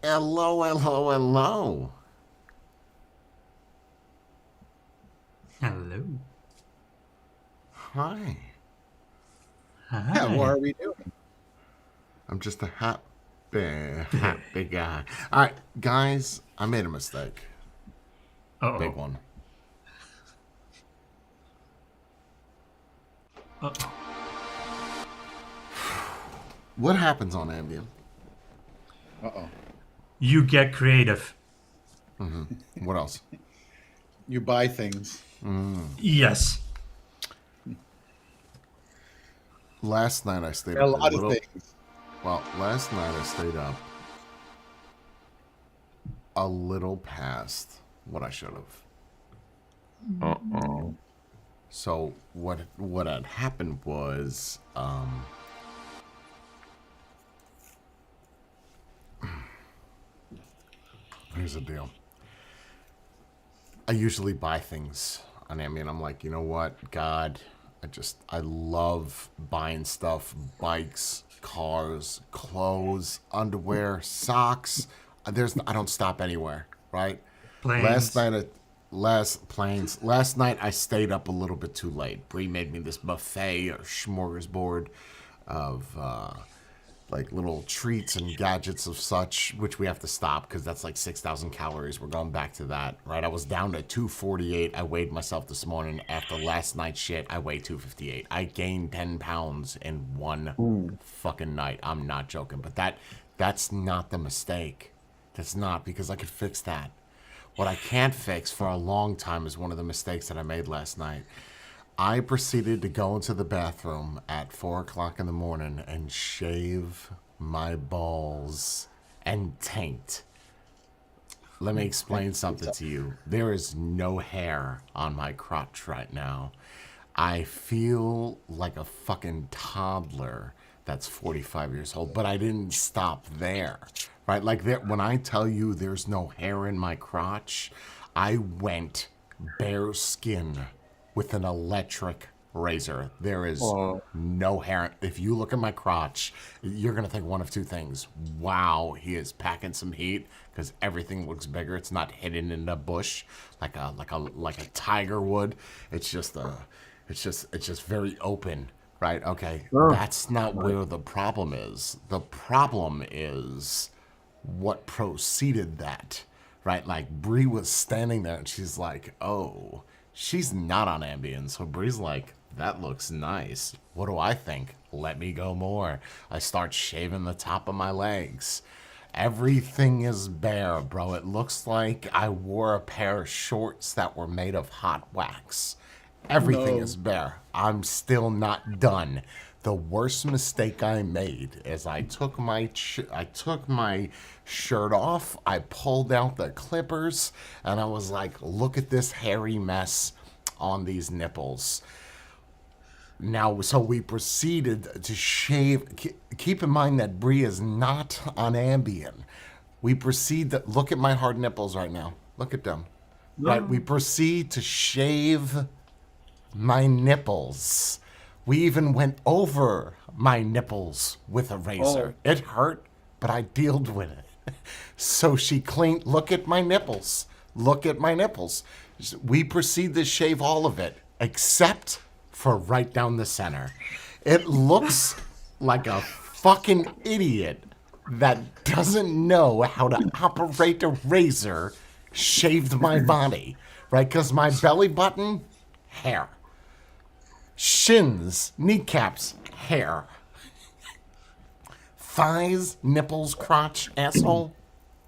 Hello, hello, hello. Hello. Hi. Yeah, what Hi. are we doing? I'm just a happy guy. All right, guys, I made a mistake. Big Uh-oh. one. Uh-oh. What happens on Ambien? Uh-oh. You get creative. What else? You buy things. Yes. Last night I stayed A up a lot of little. things. Well, last night I stayed up a little past what I should have. Uh-oh. So what had happened was here's the deal. I usually buy things on Ambien. I'm like, you know what, God, I love buying stuff, bikes, cars, clothes, underwear, socks. I don't stop anywhere, right? Last Planes. night at last planes. Last night I stayed up a little bit too late. Bree made me this buffet or smorgasbord of like little treats and gadgets of such, which we have to stop because that's like 6,000 calories. We're going back to that, right? I was down to 248. I weighed myself this morning. After last night's shit, I weighed 258. I gained 10 pounds in one fucking night. I'm not joking, but that's not the mistake. That's not, because I could fix that. What I can't fix for a long time is one of the mistakes that I made last night. I proceeded to go into the bathroom at 4 o'clock in the morning and shave my balls and taint. Let me explain something to you. There is no hair on my crotch right now. I feel like a fucking toddler that's 45 years old, but I didn't stop there, right? Like there, when I tell you there's no hair in my crotch, I went bare skin with an electric razor. There is Oh, no hair. If you look at my crotch, you're gonna think one of two things. Wow, he is packing some heat because everything looks bigger. It's not hidden in a bush like a tiger would. It's just very open, right? Okay, sure. that's not where the problem is. The problem is what preceded that, right? Like Bree was standing there and she's like, "Oh, she's not on Ambien." So Bree's like, "That looks nice. What do I think? Let me go more." I start shaving the top of my legs. Everything is bare, bro. It looks like I wore a pair of shorts that were made of hot wax. Everything No. is bare. I'm still not done. The worst mistake I made is I took my shirt off, I pulled out the clippers, and I was like, "Look at this hairy mess on these nipples." Now, so we proceeded to shave. Keep in mind that Bree is not on Ambien. We proceed to look at my hard nipples right now. Look at them. Right, we No. proceed to shave my nipples. We even went over my nipples with a razor. Oh, It hurt, but I dealt with it. So she cleaned, look at my nipples. Look at my nipples. We proceed to shave all of it, except for right down the center. It looks like a fucking idiot that doesn't know how to operate a razor shaved my body, right? Because my belly button, hair. Shins, kneecaps, hair. Thighs, nipples, crotch, asshole,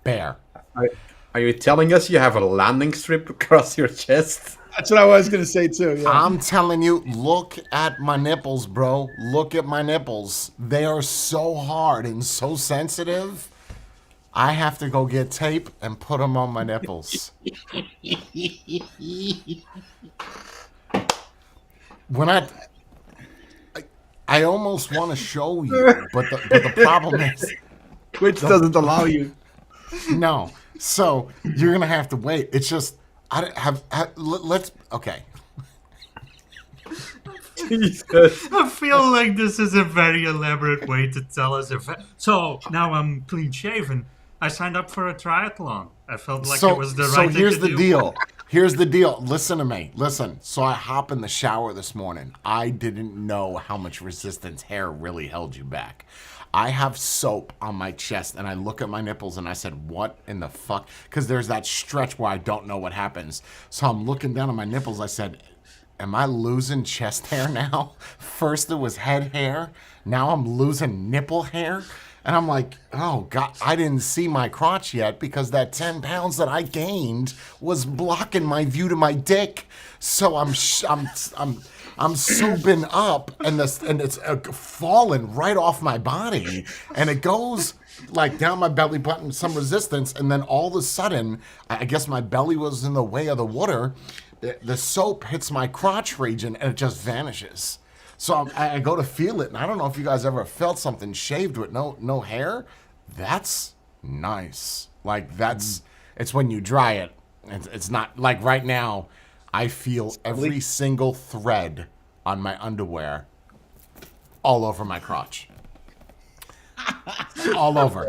bare. Are, are you telling us you have a landing strip across your chest? that's what I was gonna say too. Yeah. I'm telling you, look at my nipples, bro. Look at my nipples. They are so hard and so sensitive. I have to go get tape and put them on my nipples. When I almost want to show you, but the problem is Which doesn't allow you. no. So you're gonna have to wait. It's just I don't let's okay. Jesus. I feel like this is a very elaborate way to tell us if. So now I'm clean shaven. I signed up for a triathlon. I felt like so, it was the so right thing here's to the do. deal. Here's the deal. Listen to me. Listen. So I hop in the shower this morning. I didn't know how much resistance hair really held you back. I have soap on my chest, and I look at my nipples, and I said, what in the fuck? Because there's that stretch where I don't know what happens. So I'm looking down at my nipples. I said, am I losing chest hair now? First it was head hair. Now I'm losing nipple hair. And I'm like, oh, God, I didn't see my crotch yet because that 10 pounds that I gained was blocking my view to my dick. So I'm soaping up, and it's falling right off my body, and it goes like down my belly button, some resistance, and then all of a sudden, I guess my belly was in the way of the water. The soap hits my crotch region, and it just vanishes. So I go to feel it, and I don't know if you guys ever felt something shaved with no hair. That's nice. Like it's when you dry it. It's not like right now. I feel every single thread on my underwear all over my crotch. All over.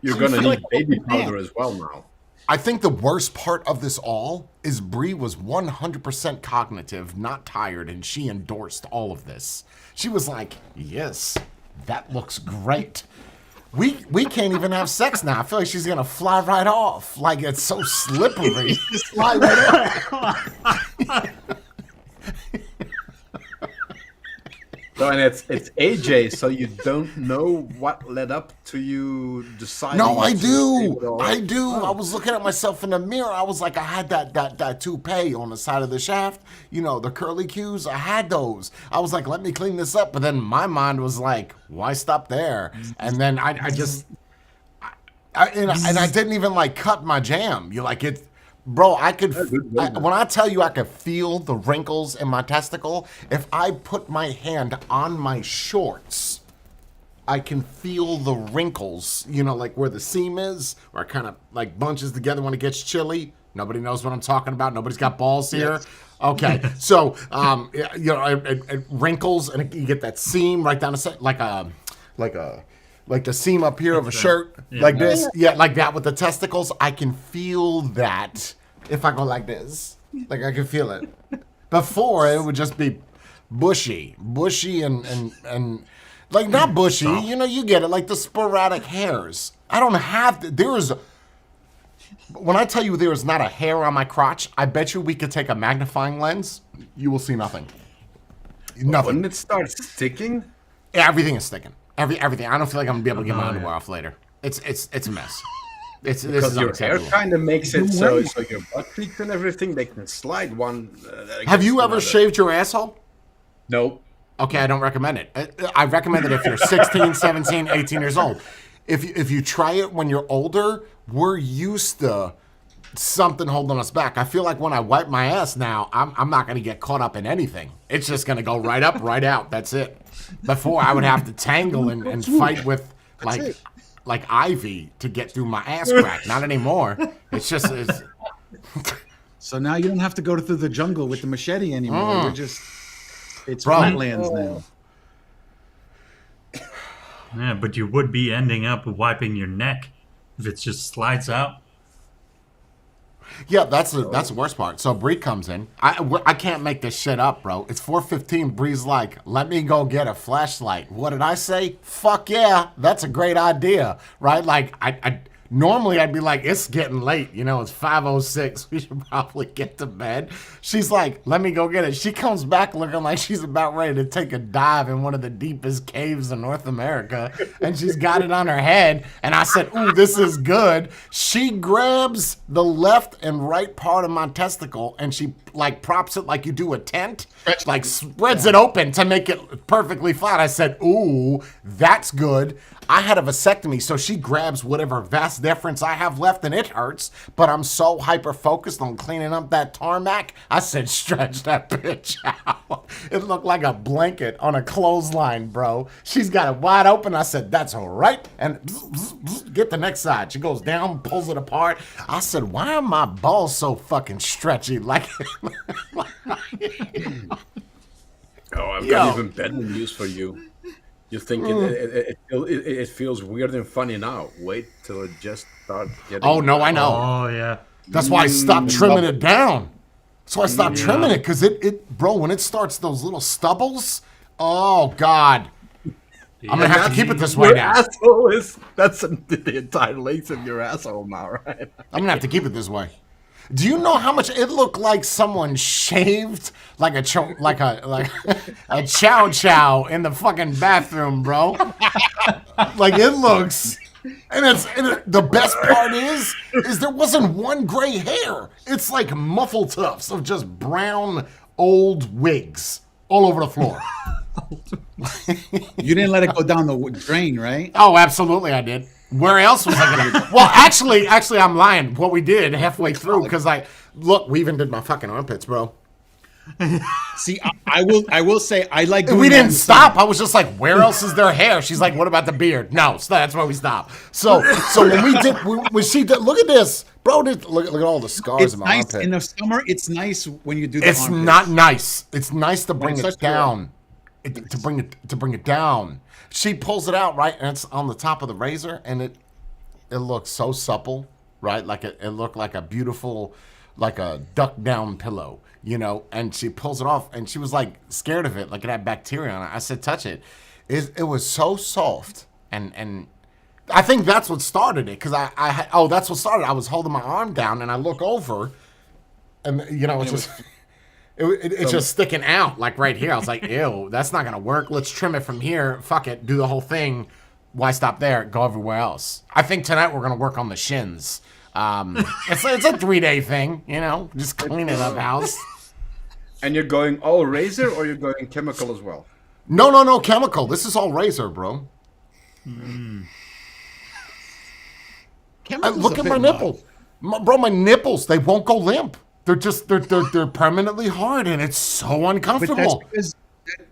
You're gonna need baby powder as well now. I think the worst part of this all is Bree was 100% cognitive, not tired, and she endorsed all of this. She was like, yes, that looks great. We can't even have sex now. I feel like she's going to fly right off. Like, it's so slippery. Just fly right off. So, and it's AJ, so you don't know what led up to you deciding. No, I to do. shave it all? I do. I was looking at myself in the mirror. I was like, I had that toupee on the side of the shaft. You know, the curly cues. I had those. I was like, let me clean this up. But then my mind was like, why stop there? And then I didn't even like cut my jam. You like it. Bro, when I tell you I could feel the wrinkles in my testicle, if I put my hand on my shorts, I can feel the wrinkles, you know, like where the seam is, where it kind of like bunches together when it gets chilly. Nobody knows what I'm talking about. Nobody's got balls here. Yes. Okay, so, you know, it wrinkles, and you get that seam right down the side, like the seam up here of a shirt, like this. Yeah, like that with the testicles. I can feel that if I go like this. Like, I can feel it. Before, it would just be bushy and like, not bushy, you know, you get it, like the sporadic hairs. I don't have, when I tell you there is not a hair on my crotch, I bet you we could take a magnifying lens, you will see nothing. Nothing. Wouldn't it start sticking? Yeah, everything is sticking. Everything. I don't feel like I'm gonna be able to get my underwear off later. It's a mess. This Because is your hair unacceptable. kind of makes it so your butt cheeks and everything, they can slide one. Have you ever another. shaved your asshole? No. Okay, I don't recommend it. I recommend it if you're 16, 17, 18 years old. If you try it when you're older, we're used to something holding us back. I feel like when I wipe my ass now, I'm not going to get caught up in anything. It's just going to go right up, right out. That's it. Before, I would have to tangle and fight with like Ivy to get through my ass crack. Not anymore. It's just... So now you don't have to go through the jungle with the machete anymore. You're just... It's Bro. flatlands now. Yeah, but you would be ending up wiping your neck if it just slides out. Yeah, that's the worst part. So Bree comes in. I can't make this shit up, bro. It's 4:15. Bree's like, let me go get a flashlight. What did I say? Fuck yeah, that's a great idea, right? Like, I normally I'd be like, it's getting late. You know, it's 5:06. We should probably get to bed. She's like, let me go get it. She comes back looking like she's about ready to take a dive in one of the deepest caves in North America. And she's got it on her head. And I said, ooh, this is good. She grabs the left and right part of my testicle and she like props it like you do a tent. Like spreads it open to make it perfectly flat. I said, ooh, that's good. I had a vasectomy, so she grabs whatever vas deferens I have left, and it hurts. But I'm so hyper-focused on cleaning up that tarmac, I said, stretch that bitch out. It looked like a blanket on a clothesline, bro. She's got it wide open. I said, that's all right. And get the next side. She goes down, pulls it apart. I said, why are my balls so fucking stretchy? Like, Oh, I've got even better news for you. You think it feels weird and funny now. Wait till it just starts getting. Oh no, I know. Oh yeah. That's why I stopped trimming it down. That's why I stopped trimming it, because bro, when it starts those little stubbles, oh God. I'm gonna have to keep it this way Your now. asshole that's the entire length of your asshole now, right? I'm gonna have to keep it this way. Do you know how much it looked like someone shaved like a a chow chow in the fucking bathroom, bro? Like it looks, and the best part is there wasn't one gray hair. It's like muffle tufts of just brown old wigs all over the floor. You didn't let it go down the drain, right? Oh, absolutely, I did. Where else was I gonna? Well, actually, I'm lying. What we did halfway through, because look, we even did my fucking armpits, bro. See, I will say I like. Doing We that didn't in the stop. summer. I was just like, where else is there hair? She's like, what about the beard? No, so that's why we stopped. So when we did, when she did, look at this, bro. Look at all the scars It's in my nice armpit. in the summer. It's nice when you do. The It's armpits. not nice. It's nice to bring it's it such a- down. To bring it down. She pulls it out, right, and it's on the top of the razor, and it looks so supple, right? Like it looked like a beautiful, like a duck down pillow, you know. And she pulls it off, and she was like scared of it, like it had bacteria on it. I said, touch it. It was so soft, and I think that's what started it, because that's what started. I was holding my arm down, and I look over, and you know, it's just. It's just sticking out, like right here. I was like, ew, that's not going to work. Let's trim it from here. Fuck it. Do the whole thing. Why stop there? Go everywhere else. I think tonight we're going to work on the shins. It's a 3-day thing, you know, just clean it up house. And you're going all razor, or you're going chemical as well? No, chemical. This is all razor, bro. Chemicals Look a at bit my much. nipple. Bro, my nipples, they won't go limp. They're just, they're permanently hard, and it's so But that's uncomfortable.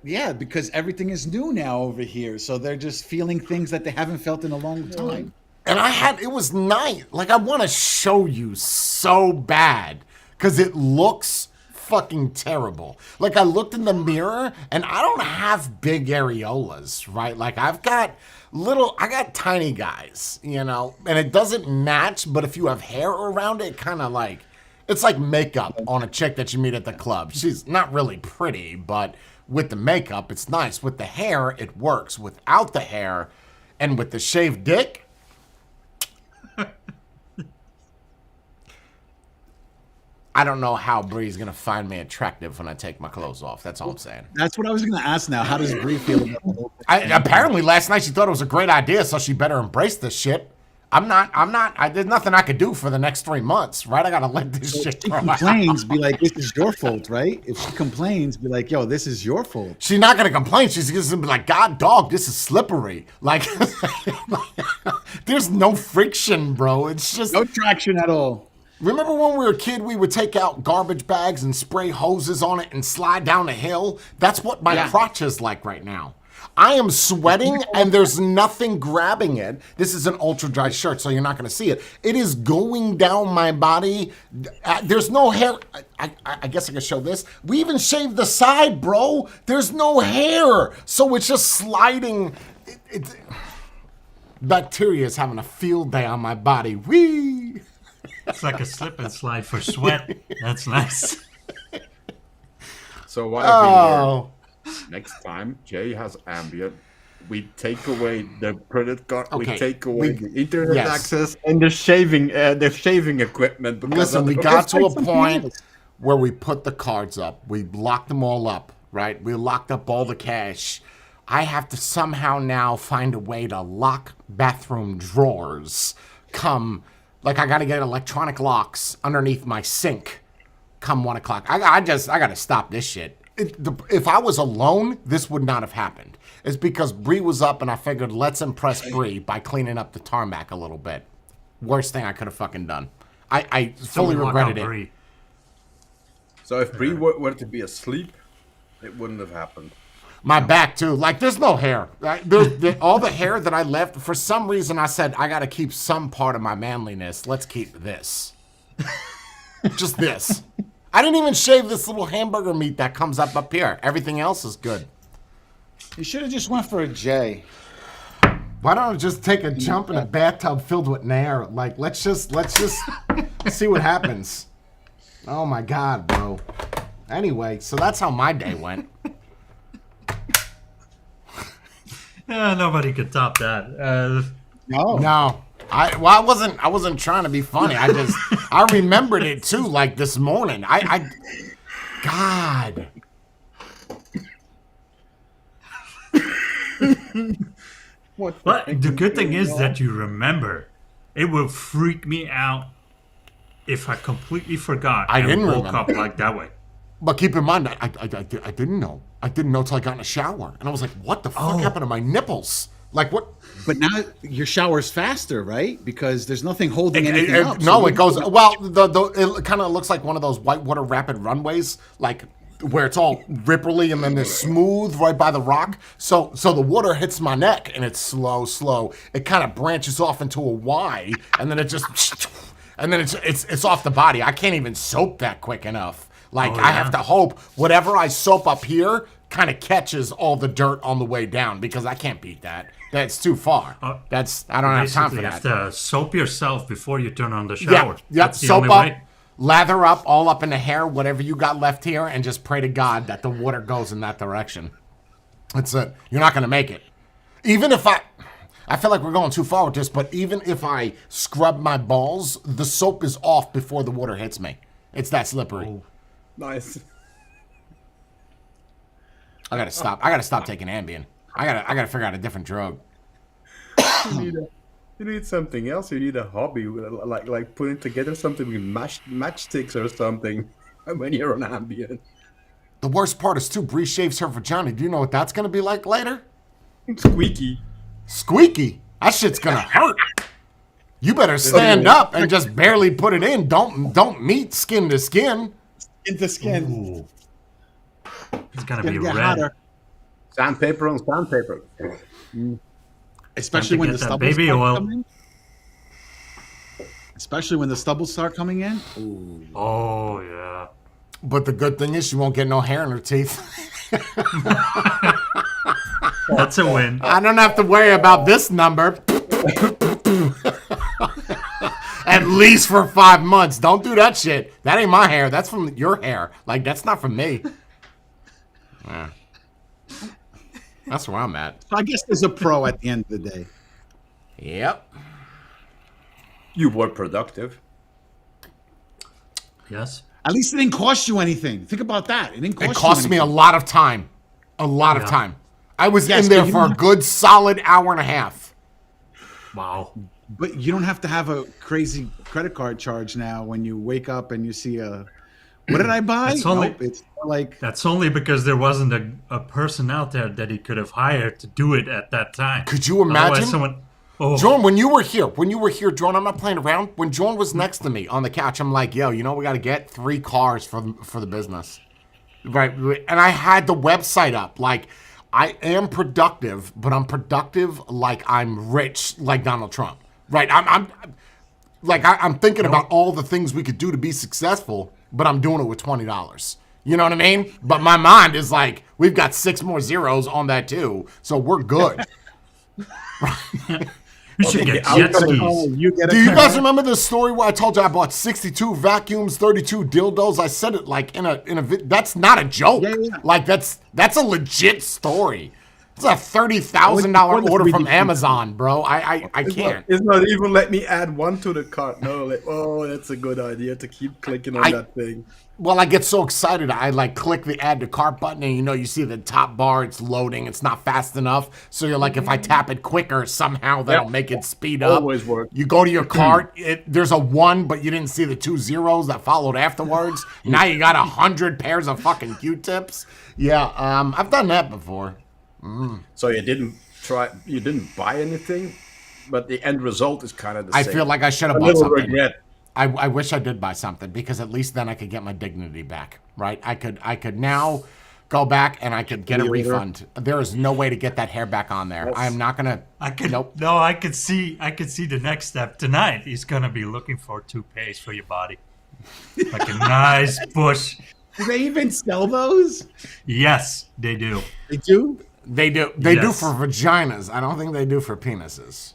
because everything is new now over here, so they're just feeling things that they haven't felt in a long time. And it was nice. Like, I want to show you so bad because it looks fucking terrible. Like, I looked in the mirror and I don't have big areolas, right? Like, I got tiny guys, you know, and it doesn't match, but if you have hair around it, kind of like, it's like makeup on a chick that you meet at the club. She's not really pretty, but with the makeup, it's nice. With the hair, it works. Without the hair and with the shaved dick, I don't know how Bree's gonna find me attractive when I take my clothes off. That's all I'm saying. That's what I was going to ask now. How does Bree feel about the whole thing? Apparently last night she thought it was a great idea, so she better embrace this shit. There's nothing I could do for the next 3 months, right? I gotta let this If shit she grow out. complains, be like, this is your fault, right? If she complains, be like, yo, this is your fault. She's not gonna complain. She's just gonna be like, God, dog, this is slippery. Like, there's no friction, bro. It's just. No traction at all. Remember when we were a kid, we would take out garbage bags and spray hoses on it and slide down a hill? That's what my crotch is like right now. I am sweating and there's nothing grabbing it. This is an ultra dry shirt, so you're not going to see it. It is going down my body. There's no hair. I guess I can show this. We even shaved the side, bro. There's no hair. So it's just sliding. Bacteria is having a field day on my body. Whee! It's like a slip and slide for sweat. That's nice. So what have we learned? Oh. Next time Jay has Ambient, we take away the credit card, we Okay, take away the internet yes. access, and the shaving equipment. Because Listen, we of- got to a something point else. where we put the cards up. We locked them all up, right? We locked up all the cash. I have to somehow now find a way to lock bathroom drawers. I got to get electronic locks underneath my sink come 1 o'clock. I got to stop this shit. If I was alone, this would not have happened. It's because Bree was up and I figured let's impress Bree by cleaning up the tarmac a little bit. Worst thing I could have fucking done. I fully regretted it. Bree. So if Bree were to be asleep, it wouldn't have happened. My back too. Like there's no hair. All the hair that I left, for some reason I said I got to keep some part of my manliness. Let's keep this. Just this. I didn't even shave this little hamburger meat that comes up here. Everything else is good. You should have just went for a J. Why don't I just take a jump in a bathtub filled with Nair? Like, let's just see what happens. Oh my God, bro. Anyway, so that's how my day went. Yeah, nobody could top that. No. No, I wasn't trying to be funny. I remembered it too, like this morning. God. But the good thing is that you remember. It will freak me out if I completely forgot I and didn't woke remember. up like that way. But keep in mind, I didn't know. I didn't know till I got in the shower, and I was like, "What the fuck happened to my nipples? Like what?" But now your shower's faster, right? Because there's nothing holding anything up. No, so it goes well. It kind of looks like one of those whitewater rapid runways, like where it's all ripperly and then it's smooth right by the rock. So the water hits my neck and it's slow. It kind of branches off into a Y, and then it just, and then it's off the body. I can't even soap that quick enough. Like I have to hope whatever I soap up here kind of catches all the dirt on the way down, because I can't beat that. That's too far. I don't have time for Basically, you that. have to soap yourself before you turn on the Yeah, shower. yep. That's the Soap only up, way. lather up, all up in the hair, whatever you got left here, and just pray to God that the water goes in that direction. That's it. You're not gonna make it. Even if I feel like we're going too far with this, but even if I scrub my balls, the soap is off before the water hits me. It's that slippery. Nice. I gotta stop. I gotta stop taking Ambien. I gotta figure out a different drug. You need something else. You need a hobby, like putting together something with matchsticks or something when you're on Ambien. The worst part is too, Bree shaves her vagina. Do you know what that's gonna be like later? Squeaky. Squeaky. That shit's gonna hurt. You better stand up and just barely put it in. Don't meet skin to skin. into skin. Ooh. It's gonna It's be gonna get red. hotter. Sandpaper on sandpaper. Especially Time to when get the that stubble baby start oil. coming. Especially when the stubbles start coming in. Ooh. Oh yeah. But the good thing is she won't get no hair in her teeth. That's a win. I don't have to worry about this number. At least for 5 months. Don't do that shit. That ain't my hair. That's from your hair. Like, that's not from me. Yeah. That's where I'm at. So I guess there's a pro at the end of the day. Yep. You were productive. Yes. At least it didn't cost you anything. Think about that. It didn't cost It cost you me a anything. lot of time. A lot of Yeah. time. I was Yes, in there but you for a don't- good solid hour and a half. Wow. But you don't have to have a crazy credit card charge now when you wake up and you see a. What did I buy? It's only- Nope, it's like That's only because there wasn't a person out there that he could have hired to do it at that time. Could you Otherwise, imagine? someone. Oh, John, when you were here, John, I'm not playing around. When John was next to me on the couch, I'm like, yo, you know what we got to get? 3 cars for the business. Right. And I had the website up. Like, I am productive, but I'm productive like I'm rich, like Donald Trump. Right. I'm thinking about all the things we could do to be successful, but I'm doing it with $20. You know what I mean? But my mind is like, we've got 6 more zeros on that too, so we're good. you should get I'll jet come skis. you get a Do you car. guys remember the story where I told you I bought 62 vacuums, 32 dildos? I said it like in a that's not a joke. Yeah, yeah. Like that's a legit story. It's a $30,000 What order is from ridiculous? Amazon, bro. I can't. It's not even let me add one to the cart. No, like, oh, that's a good idea to keep clicking on that thing. Well, I get so excited. I like click the add to cart button, and you see the top bar. It's loading. It's not fast enough. So you're like, if I tap it quicker, somehow that'll Yep. make it speed up. Always work. You go to your cart. There's a 1, but you didn't see the 2 zeros that followed afterwards. Now you got 100 pairs of fucking Q-tips. Yeah, I've done that before. So you didn't buy anything, but the end result is kind of the I same. feel like I should have a bought little something. regret. I wish I did buy something, because at least then I could get my dignity back, right? I could now go back and I could get a refund. There is no way to get that hair back on there. I am not gonna. I could Nope. no. I could see the next step tonight. He's gonna be looking for toupees for your body, like a nice bush. Do they even sell those? Yes, they do. They do. They do. They do Yes. for vaginas. I don't think they do for penises.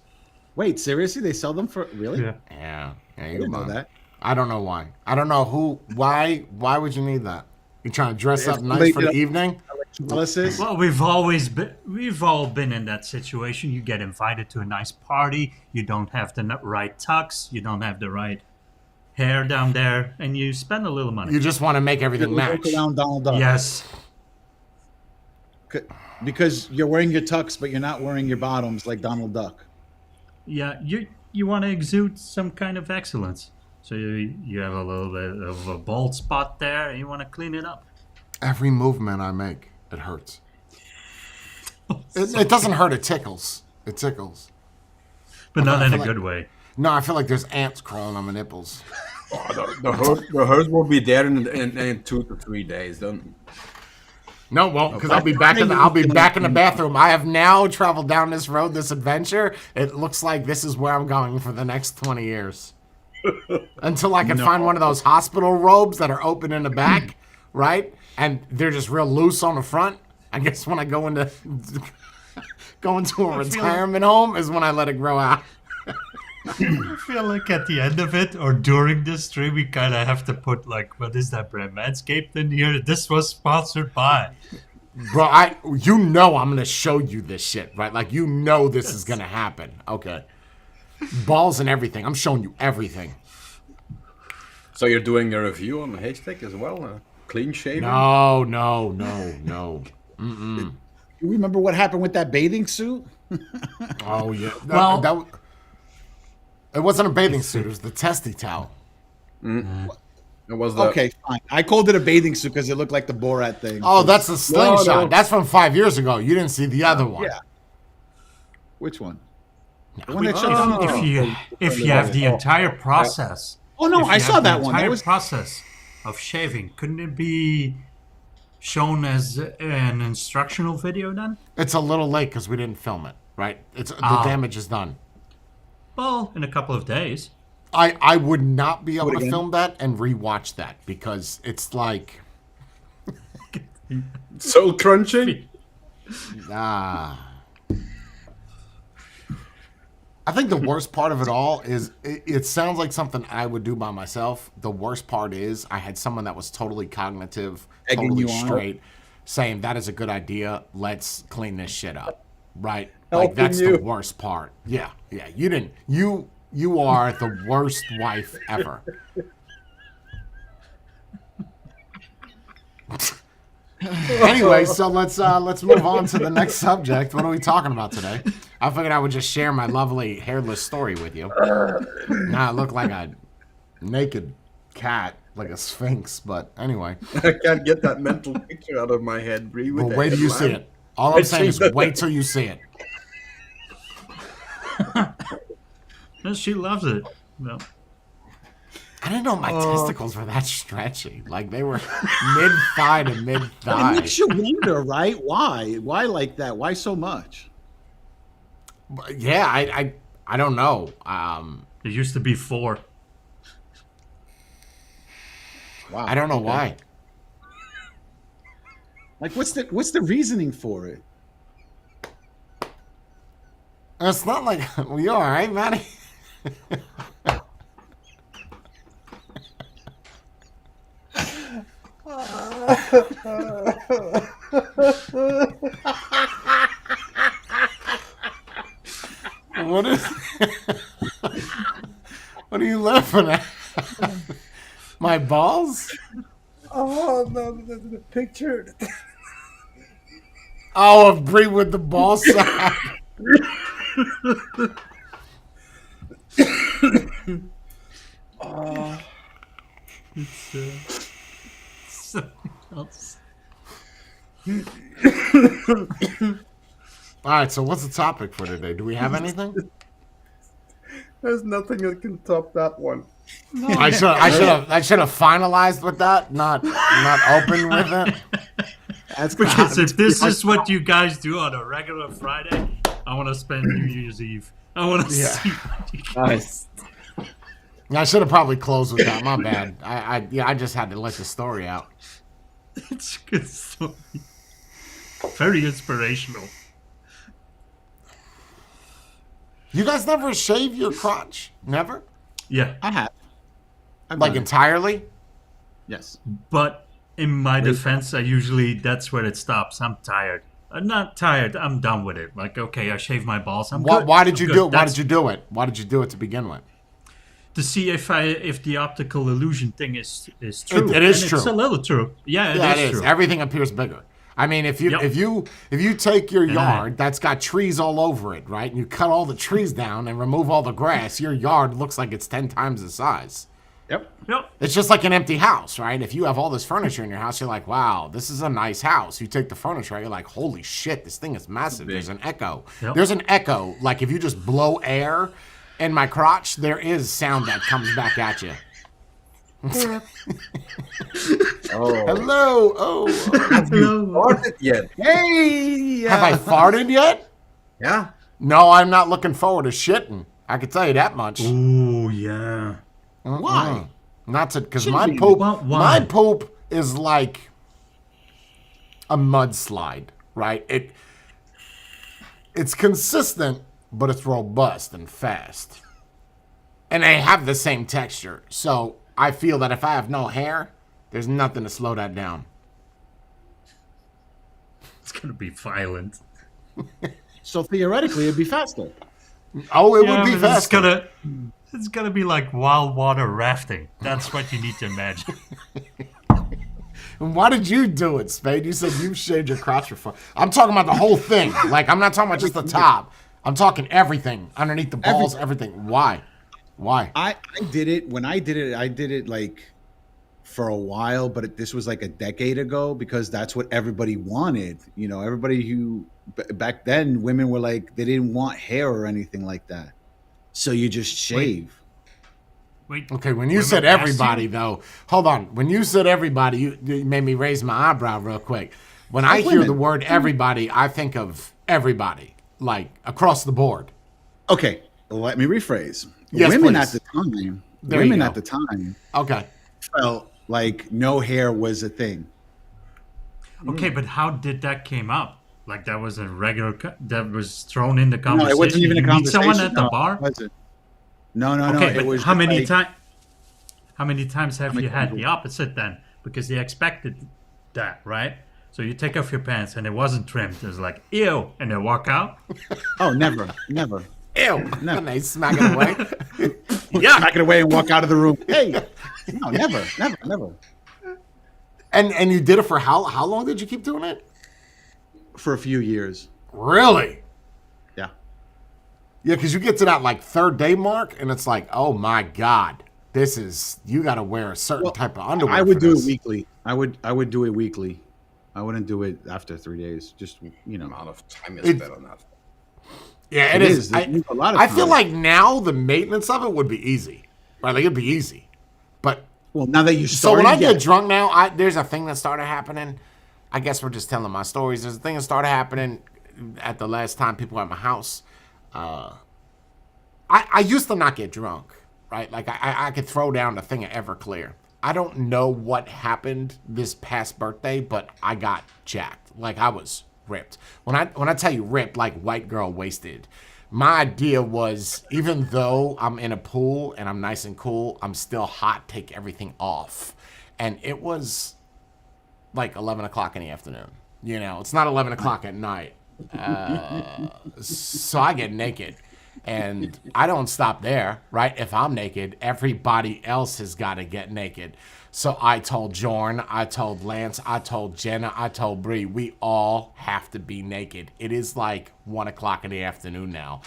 Wait, seriously? They sell them for really? Yeah. Yeah. Yeah, I you didn't know mind. that. I don't know why. I don't know who. Why? Why would you need that? You trying to dress up If nice somebody for the did- evening? Analysis. Well, we've all been in that situation. You get invited to a nice party. You don't have the right tux. You don't have the right hair down there, and you spend a little money. You just want to make everything Walk match. around Donald Duck. Yes. Because you're wearing your tux, but you're not wearing your bottoms like Donald Duck. Yeah. You want to exude some kind of excellence. So you have a little bit of a bald spot there, and you want to clean it up. Every movement I make, it hurts. It doesn't hurt. It tickles. It tickles. But not I in a feel good like- way. No, I feel like there's ants crawling on my nipples. The herd will be there in 2 to 3 days. Don't. No, well, because I'll be back in the bathroom. I have now traveled down this road, this adventure. It looks like this is where I'm going for the next 20 years. Until I can find one of those hospital robes that are open in the back, right? And they're just real loose on the front. I guess when I go into a retirement home is when I let it grow out. I feel like at the end of it or during this stream, we kind of have to put like, what is that brand? Manscaped in here. This was sponsored by. Bro, I'm gonna show you this shit, right? Like this is gonna happen. Okay. Balls and everything. I'm showing you everything. So you're doing a review on the Haystack as well? Clean shaven? No. You remember what happened with that bathing suit? Oh yeah. Well- It wasn't a bathing suit. It was the testy towel. It was the, Okay, fine. I called it a bathing suit because it looked like the Borat thing. Oh, that's a slingshot. no. That's from 5 years ago. You didn't see the other one. Yeah. Which one? The one that shut Oh. down. If you have the entire process. Oh no, if you I saw have the that one. That entire was process of shaving. Couldn't it be shown as an instructional video then? It's a little late because we didn't film it, right? The damage is done. Well, in a couple of days. I would not be able to again? film that and rewatch that because it's like soul crunching? I think the worst part of it all is it sounds like something I would do by myself. The worst part is I had someone that was totally cognitive, Egging totally you on. straight, saying that is a good idea. Let's clean this shit up, right? Helping Like that's you. the worst part. Yeah. You are the worst wife ever. Anyway, so let's move on to the next subject. What are we talking about today? I figured I would just share my lovely hairless story with you. Now I look like a naked cat, like a sphinx. But anyway, I can't get that mental picture out of my head, Bree. well, wait till you see it. All I'm saying is wait till you see it. No, she loves it. No. I didn't know my testicles were that stretchy. Like they were mid-thigh to It mid-thigh. makes you wonder, right? Why? Why like that? Why so much? Yeah, I don't know. It used to be 4. Wow. I don't know okay. why. Like, what's the reasoning for it? It's not like well, you all right, Maddie? What is? What are you laughing at? My balls? Oh, no, the picture. Oh, of Brie with the ball sack. Something else. All right, so what's the topic for today? Do we have anything? There's nothing that can top that one. I should have finalized with that, not open with it. That's Because if this is what you guys do on a regular Friday, I want to spend New Year's Eve. I want to Yeah. see what you Nice. I should have probably closed with that. My bad. I just had to let the story out. It's a good story. Very inspirational. You guys never shave your crotch? Never? Yeah, I have. I've Like done it. entirely? Yes. but in my defense, that's where it stops. I'm tired. I'm not tired. I'm done with it. Like, okay, I shaved my balls. I'm good. Why did you I'm do good. it? Why That's did you do it? Why did you do it to begin with? to see if the optical illusion thing is true. It is And true. It's a little true. Yeah, Yeah, it is true. Everything appears bigger. I mean, if you Yep. if you take your I- yard that's got trees all over it, right, and you cut all the trees down and remove all the grass, your yard looks like it's 10 times the size. Yep. Yep. It's just like an empty house, right? If you have all this furniture in your house, you're like, wow, this is a nice house. You take the furniture out, you're like, holy shit, this thing is massive. There's an echo. Yep. There's an echo. Like if you just blow air in my crotch, there is sound that comes back at you. Oh, Hello. Oh. farted yet? Hey. Have I farted yet? Yeah. No, I'm not looking forward to shitting. I can tell you that much. Ooh, yeah. Why? Not to, because Shouldn't my be. poop, Why? my poop is like a mudslide, right? It's consistent, but it's robust and fast, and they have the same texture. So I feel that if I have no hair, there's nothing to slow that down. It's gonna be violent. So theoretically, it'd be faster. Oh, it Yeah, would be but faster. It's gonna be like wild water rafting. That's what you need to imagine. And why did you do it, Spade? You said you shaved your crotch before. I'm talking about the whole thing. Like, I'm not talking about just the top. I'm talking everything underneath the balls, everything. Why? Why? I did it when I did it like for a while, but this was like a decade ago because that's what everybody wanted. You know, everybody who back then women were like they didn't want hair or anything like that, so you just shave. Wait. Okay, when you women said asked everybody, you? though, hold on. When you said everybody, you made me raise my eyebrow real quick. When I Like hear women. the word everybody, I think of everybody, like across the board. Okay, let me rephrase. Yes, women please. at the time, There you women go. at the time Okay. felt like no hair was a thing. Okay, but how did that came up? Like that was a regular that was thrown in the No, conversation. it wasn't even a You meet conversation. someone at the No, bar. it wasn't. No, no, Okay, no. but It was how many like- times? How many times have many you had times? the opposite then? Because they expected that, right? So you take off your pants and it wasn't trimmed. It was like ew, and they walk out. Oh, never, never. Ew. And they smack it away. Back it away and walk out of the room. Hey, no, never, never, never. And you did it for how long did you keep doing it? For a few years. Really? Yeah. Yeah, because you get to that like third day mark, and it's like, oh my god, this is you got to wear a certain type of underwear. I would for do this. it weekly. I would do it weekly. I wouldn't do it after 3 days. Just Amount of time is It- better now. Yeah, It it is. is. It needs a lot of I feel time. like now the maintenance of it would be easy. Right, like it'd be easy. But well, now that you so started, when I yeah. get drunk now, there's a thing that started happening. I guess we're just telling my stories. There's a thing that started happening at the last time people were at my house. I used to not get drunk, right? Like I could throw down the thing of Everclear. I don't know what happened this past birthday, but I got jacked. Like I was ripped. When I tell you ripped, like white girl wasted. My idea was, even though I'm in a pool and I'm nice and cool, I'm still hot. Take everything off, and it was like 11 o'clock in the afternoon. You know, it's not 11 o'clock at night. So I get naked. And I don't stop there, right? If I'm naked, everybody else has got to get naked. So I told Jorn, I told Lance, I told Jenna, I told Bree, we all have to be naked. It is like 1 o'clock in the afternoon now.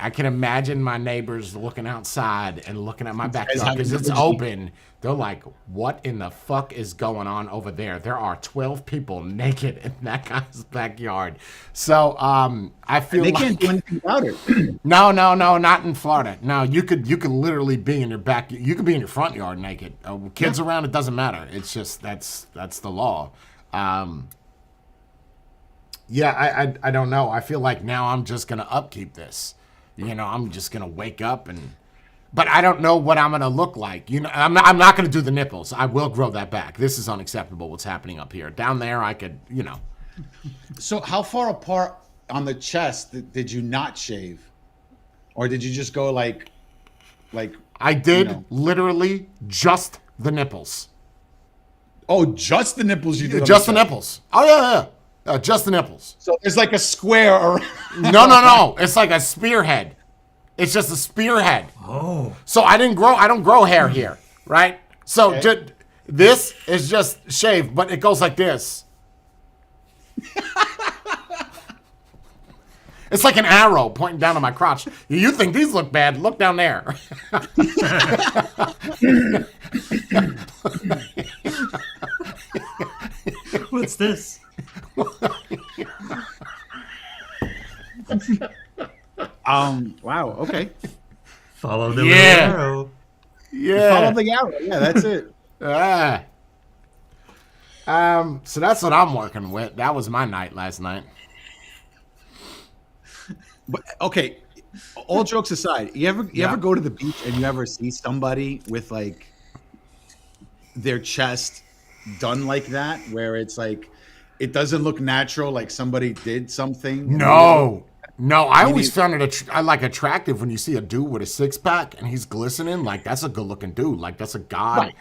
I can imagine my neighbors looking outside and looking at my backyard because it's open. They're like, what in the fuck is going on over there? There are 12 people naked in that guy's backyard. So I feel they like can't do anything about it. no, not in Florida. No, you could literally be in your back. You could be in your front yard naked. Kids around, it doesn't matter. It's just that's the law. Yeah, I don't know. I feel like now I'm just gonna upkeep this. You know, I'm just gonna wake up but I don't know what I'm gonna look like. You know, I'm not gonna do the nipples. I will grow that back. This is unacceptable. What's happening up here? Down there, I could, So how far apart on the chest did you not shave, or did you just go like? I did know. literally just the nipples. Oh, just the nipples you did. On Just the chest. nipples. Oh, yeah. Just the nipples. So there's like a square around. No. It's like a spearhead. It's just a spearhead. Oh, So I don't grow hair here, right? So Okay. this is just shaved, but it goes like this. It's like an arrow pointing down to my crotch. You think these look bad? Look down there. what's this? Wow. Okay. Follow the Yeah. little arrow. Yeah. Follow the arrow. Yeah, that's it. Ah. So that's what I'm working with. That was my night last night. But okay, all jokes aside, you ever go to the beach and you ever see somebody with like their chest done like that, where it's like it doesn't look natural, like somebody did something? No. I always found it attractive when you see a dude with a six pack and he's glistening. Like that's a good looking dude. Like that's a god. Right.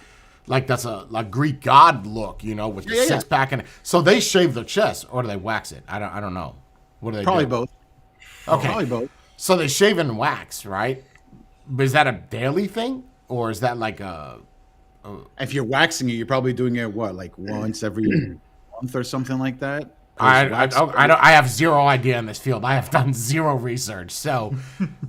Like that's a Greek god look, with the Yeah. six pack and so they shave their chest or do they wax it? I don't know. What do they Probably do? both. Okay. Probably both. So they shave and wax, right? But is that a daily thing or is that like a? If you're waxing it, you're probably doing it like once every month or something like that. 'Cause I wax- have zero idea in this field. I have done zero research. So,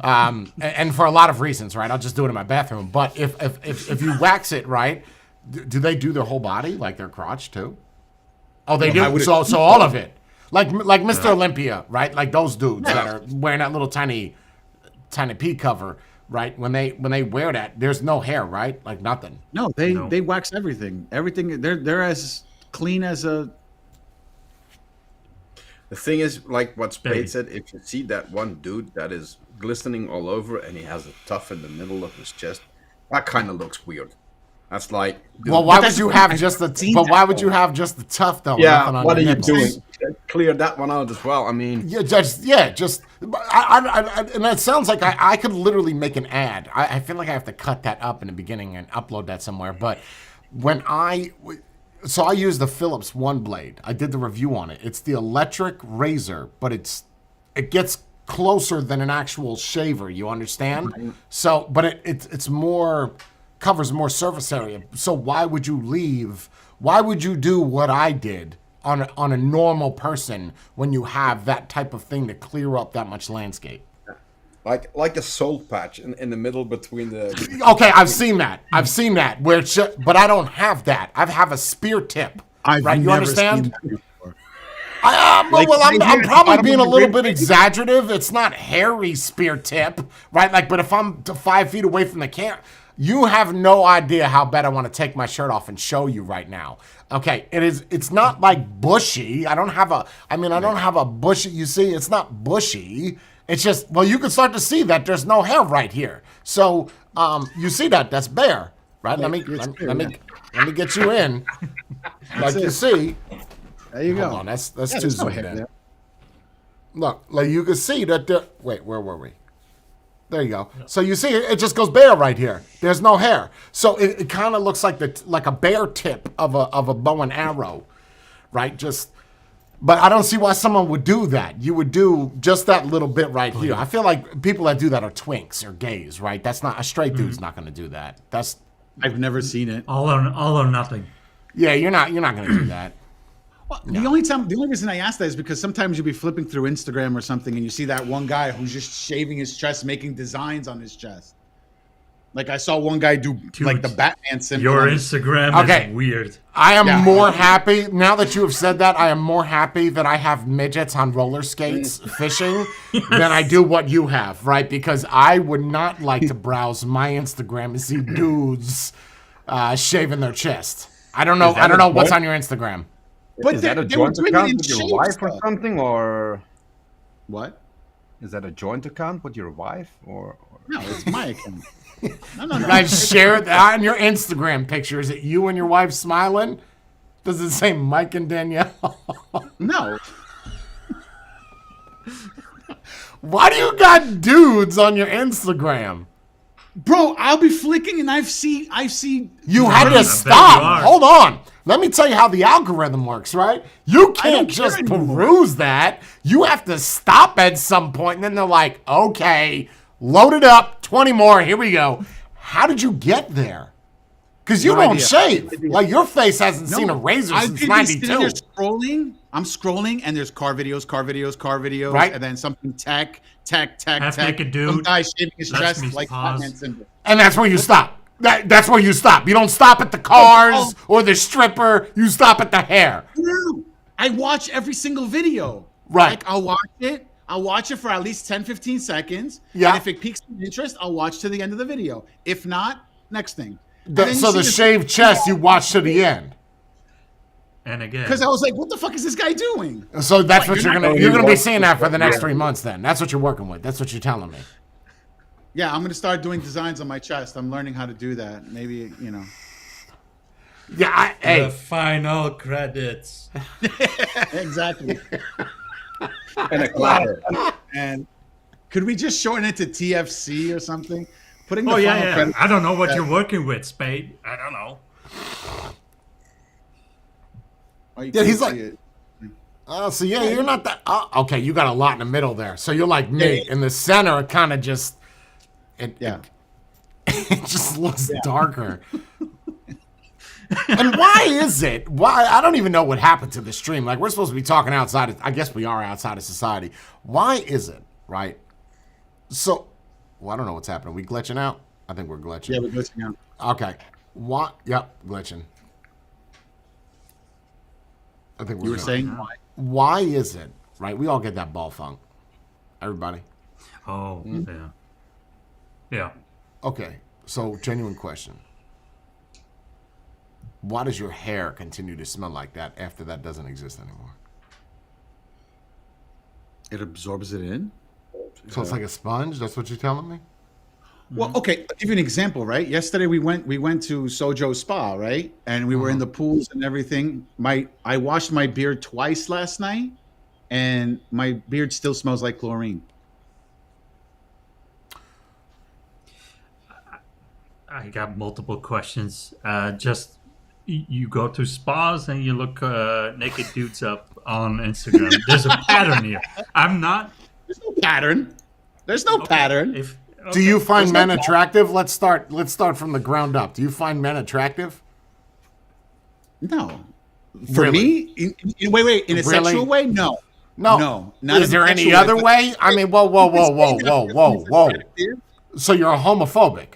and for a lot of reasons, right? I'll just do it in my bathroom. But if you wax it, right? Do they do their whole body, like their crotch too? Oh, they I do. would So assume all of it, like Mr. Olympia, right? Like those dudes that are wearing that little tiny pea cover, right? When they wear that, there's no hair, right? Like nothing. No, they wax everything. Everything. They're as clean as a. The thing is, like what Baby. Spade said, if you see that one dude that is glistening all over and he has a tuft in the middle of his chest, that kind of looks weird. That's like, dude, Well, why that's would you what have I've just the? seen But why that would you though. have just the tuft though? yeah, Nothing on what are your you nipples? doing? Clear that one out as well. I mean, Yeah, just and that sounds like I could literally make an ad. I feel like I have to cut that up in the beginning and upload that somewhere. But when I use the Philips One Blade. I did the review on it. It's the electric razor, but it gets closer than an actual shaver. You understand? So, but it's more covers more surface area. So why would you leave? Why would you do what I did on a normal person when you have that type of thing to clear up that much landscape? like a soul patch in the middle between the. Okay, I've seen that. Where it's but I don't have that. I have a spear tip. I've right? You never understand? seen that before. Well, Like, I'm right here at the probably bottom being of a the little rib bit cage. exaggerative. It's not hairy spear tip, right? Like, but if I'm 5 feet away from the camera, you have no idea how bad I want to take my shirt off and show you right now. Okay, it's not like bushy. I don't have a bushy. You see, it's not bushy. It's just, well, you can start to see that there's no hair right here. So, you see that's bare, right? Let me get you in. Like you it. see. There you go. Hold on, that's Yeah, too there's no zoomed hair in. there. Look, like you can see that there. Wait, where were we? There you go. So you see, it just goes bare right here. There's no hair, so it kind of looks like a bare tip of a bow and arrow, right? Just, but I don't see why someone would do that. You would do just that little bit right here. I feel like people that do that are twinks or gays, right? That's not a straight dude's not going to do that. That's I've never seen it. All or nothing. yeah, you're not going to do that. Well, the only reason I ask that is because sometimes you'll be flipping through Instagram or something and you see that one guy who's just shaving his chest, making designs on his chest. Like I saw one guy do like the Batman symbol. Your on his- Instagram Okay. is weird. I am Yeah. more happy now that you have said that. I am more happy that I have midgets on roller skates fishing than I do what you have, right? Because I would not like to browse my Instagram and see dudes shaving their chest. I don't know. Is that I don't know a what's joint? on your Instagram. But Is that a they were joint doing it account in with your shape wife or stuff. something, or What? is that a joint account with your wife, or? No, it's my account. No. You guys share it on your Instagram picture. Is it you and your wife smiling? Does it say Mike and Danielle? No. Why do you got dudes on your Instagram? Bro, I'll be flicking and I see You I had bet to you stop. are. Hold on. Let me tell you how the algorithm works, right? You can't care just anymore. peruse that. You have to stop at some point, and then they're like, okay, load it up, 20 more, here we go. How did you get there? Because you No don't idea. shave. No idea. Like, your face hasn't seen a razor I've since been sitting there 92. scrolling. I'm scrolling, and there's car videos, Right. and then something tech. Half-naked dude. Some guy shaving his Let's chest me like pause. Batman symbol. And that's where you stop. That's where you stop. You don't stop at the cars or the stripper. You stop at the hair. No, I watch every single video. Right. Like, I'll watch it. I'll watch it for at least 10, 15 seconds. Yeah. And if it piques my interest, I'll watch to the end of the video. If not, next thing. And then you So see the this- shaved chest you watch to the end. And again, Because I was like, what the fuck is this guy doing? So that's what you're you're not gonna going you're to gonna be watch seeing the- that for the next Yeah. 3 months. Then that's what you're working with. That's what you're telling me. Yeah, I'm going to start doing designs on my chest. I'm learning how to do that. Maybe, you know. Yeah. the Hey. final credits. Exactly. And a clapper. And could we just shorten it to TFC or something? Putting the Oh yeah, final yeah. credit- I don't know what you're working with, Spade. I don't know. Oh, you Yeah, can't he's see like- it. So yeah, you're not that. Okay, you got a lot in the middle there. So you're like me. Yeah. In the center, it kind of just. Yeah. It just looks darker. And why is it? Why I don't even know what happened to the stream. Like we're supposed to be talking outside. I guess we are outside of society. Why is it right? So, well, I don't know what's happening. We glitching out? I think we're glitching. Yeah, we're glitching out. Okay. What? Yep, glitching. I think we're You were good. saying why? Why is it right? We all get that ball funk. Everybody. Oh yeah, yeah. Okay. So, genuine question. Why does your hair continue to smell like that after that doesn't exist anymore? It absorbs it in? So it's like a sponge. That's what you're telling me. Well, okay, I'll give you an example, right? Yesterday we went to Sojo Spa, right? And we were in the pools and everything. I washed my beard twice last night, and my beard still smells like chlorine. I got multiple questions. Just you go to spas and you look naked dudes up on Instagram. There's a pattern here. I'm not. There's no pattern. There's no pattern. If Do you find There's men no- attractive? Let's start from the ground up. Do you find men attractive? No. For Really? me, wait, in a Really? sexual way, no. No. No, not Is in a there any sexual way, other but- way? I mean, whoa. So you're homophobic.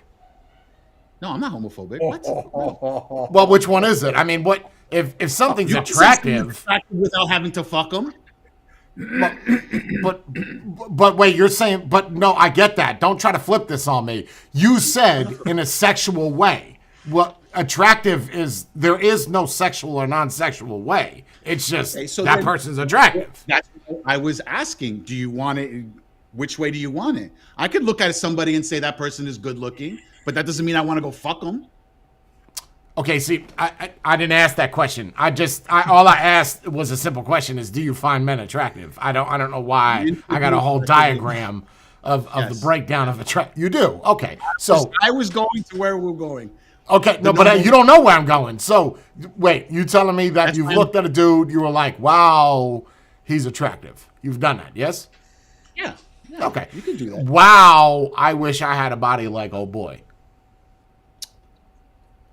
No, I'm not homophobic. What? Well, which one is it? I mean, what if something's You can say something's attractive? attractive without having to fuck them? But wait, you're saying, but no, I get that. Don't try to flip this on me. You said in a sexual way. Well, attractive is, there is no sexual or non-sexual way. It's just Okay, so that then- person's attractive. That's what I was asking. Do you want it? Which way do you want it? I could look at somebody and say that person is good looking, but that doesn't mean I want to go fuck them. Okay, see, I didn't ask that question. All I asked was a simple question: is do you find men attractive? I don't know why. I got a whole diagram of the Yes. breakdown of attract. You do, okay. So I was going to where we're going. okay, no, The but number- you don't know where I'm going. So wait, you telling me that That's you've fine. looked at a dude, you were like, wow, he's attractive. You've done that, yes? Yeah. Okay. You can do that. Wow, I wish I had a body like oh boy.